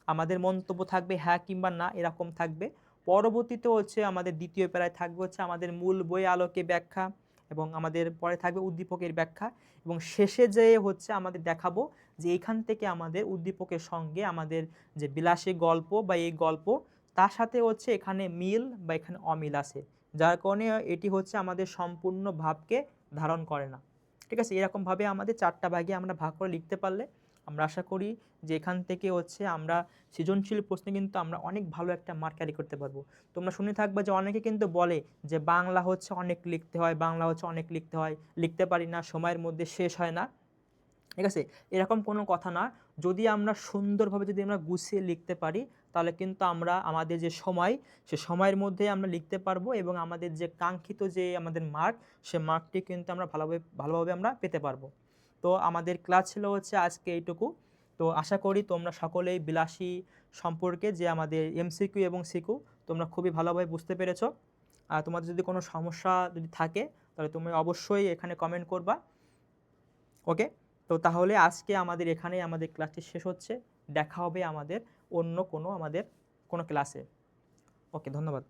আমাদের মন্তব্য থাকবে হ্যাঁ কিংবা না, এরকম থাকবে। পরবর্তীতে হচ্ছে আমাদের দ্বিতীয় প্যারায় থাকবে হচ্ছে আমাদের মূল বইয়ের আলোকে ব্যাখ্যা এবং আমাদের পরে থাকবে উদ্দীপকের ব্যাখ্যা এবং শেষে যেয়ে হচ্ছে আমাদের দেখাবো যে এখান থেকে আমাদের উদ্দীপকের সঙ্গে আমাদের যে বিলাসী গল্প বা এই গল্প তার সাথে হচ্ছে এখানে মিল বা এখানে অমিল আছে, যার কারণে এটি হচ্ছে আমাদের সম্পূর্ণ ভাবকে ধারণ করে না। ঠিক আছে, এরকমভাবে আমাদের 4টা ভাগে আমরা ভাগ করে লিখতে পারলে আমরা আশা করি যে এখান থেকে হচ্ছে আমরা সৃজনশীল প্রশ্নে কিন্তু আমরা অনেক ভালো একটা মার্ক ক্যারি করতে পারবো। তোমরা শুনে থাকবে যে অনেকে কিন্তু বলে যে বাংলা হচ্ছে অনেক লিখতে হয়, বাংলা হচ্ছে অনেক লিখতে হয়, লিখতে পারি না, সময়ের মধ্যে শেষ হয় না। ঠিক আছে, এরকম কোনো কথা না। যদি আমরা সুন্দরভাবে যদি আমরা গুছিয়ে লিখতে পারি তাহলে কিন্তু আমরা আমাদের যে সময় সে সময়ের মধ্যে আমরা লিখতে পারবো এবং আমাদের যে কাঙ্ক্ষিত যে আমাদের মার্ক সে মার্কটি কিন্তু আমরা ভালোভাবে আমরা পেতে পারবো। তো আমাদের ক্লাস ছিল হচ্ছে আজকে এইটুকু। তো আশা করি তোমরা সকলেই বিলাসী সম্পর্কে যে আমাদের এমসিকিউ এবং সিকিউ তোমরা খুবই ভালোভাবে বুঝতে পেরেছো। আর তোমাদের যদি কোনো সমস্যা যদি থাকে তাহলে তুমি অবশ্যই এখানে কমেন্ট করবা। ওকে, তো তাহলে আজকে আমাদের এখানেই আমাদের ক্লাসটি শেষ হচ্ছে। দেখা হবে আমাদের অন্য কোনো ক্লাসে। ওকে, ধন্যবাদ।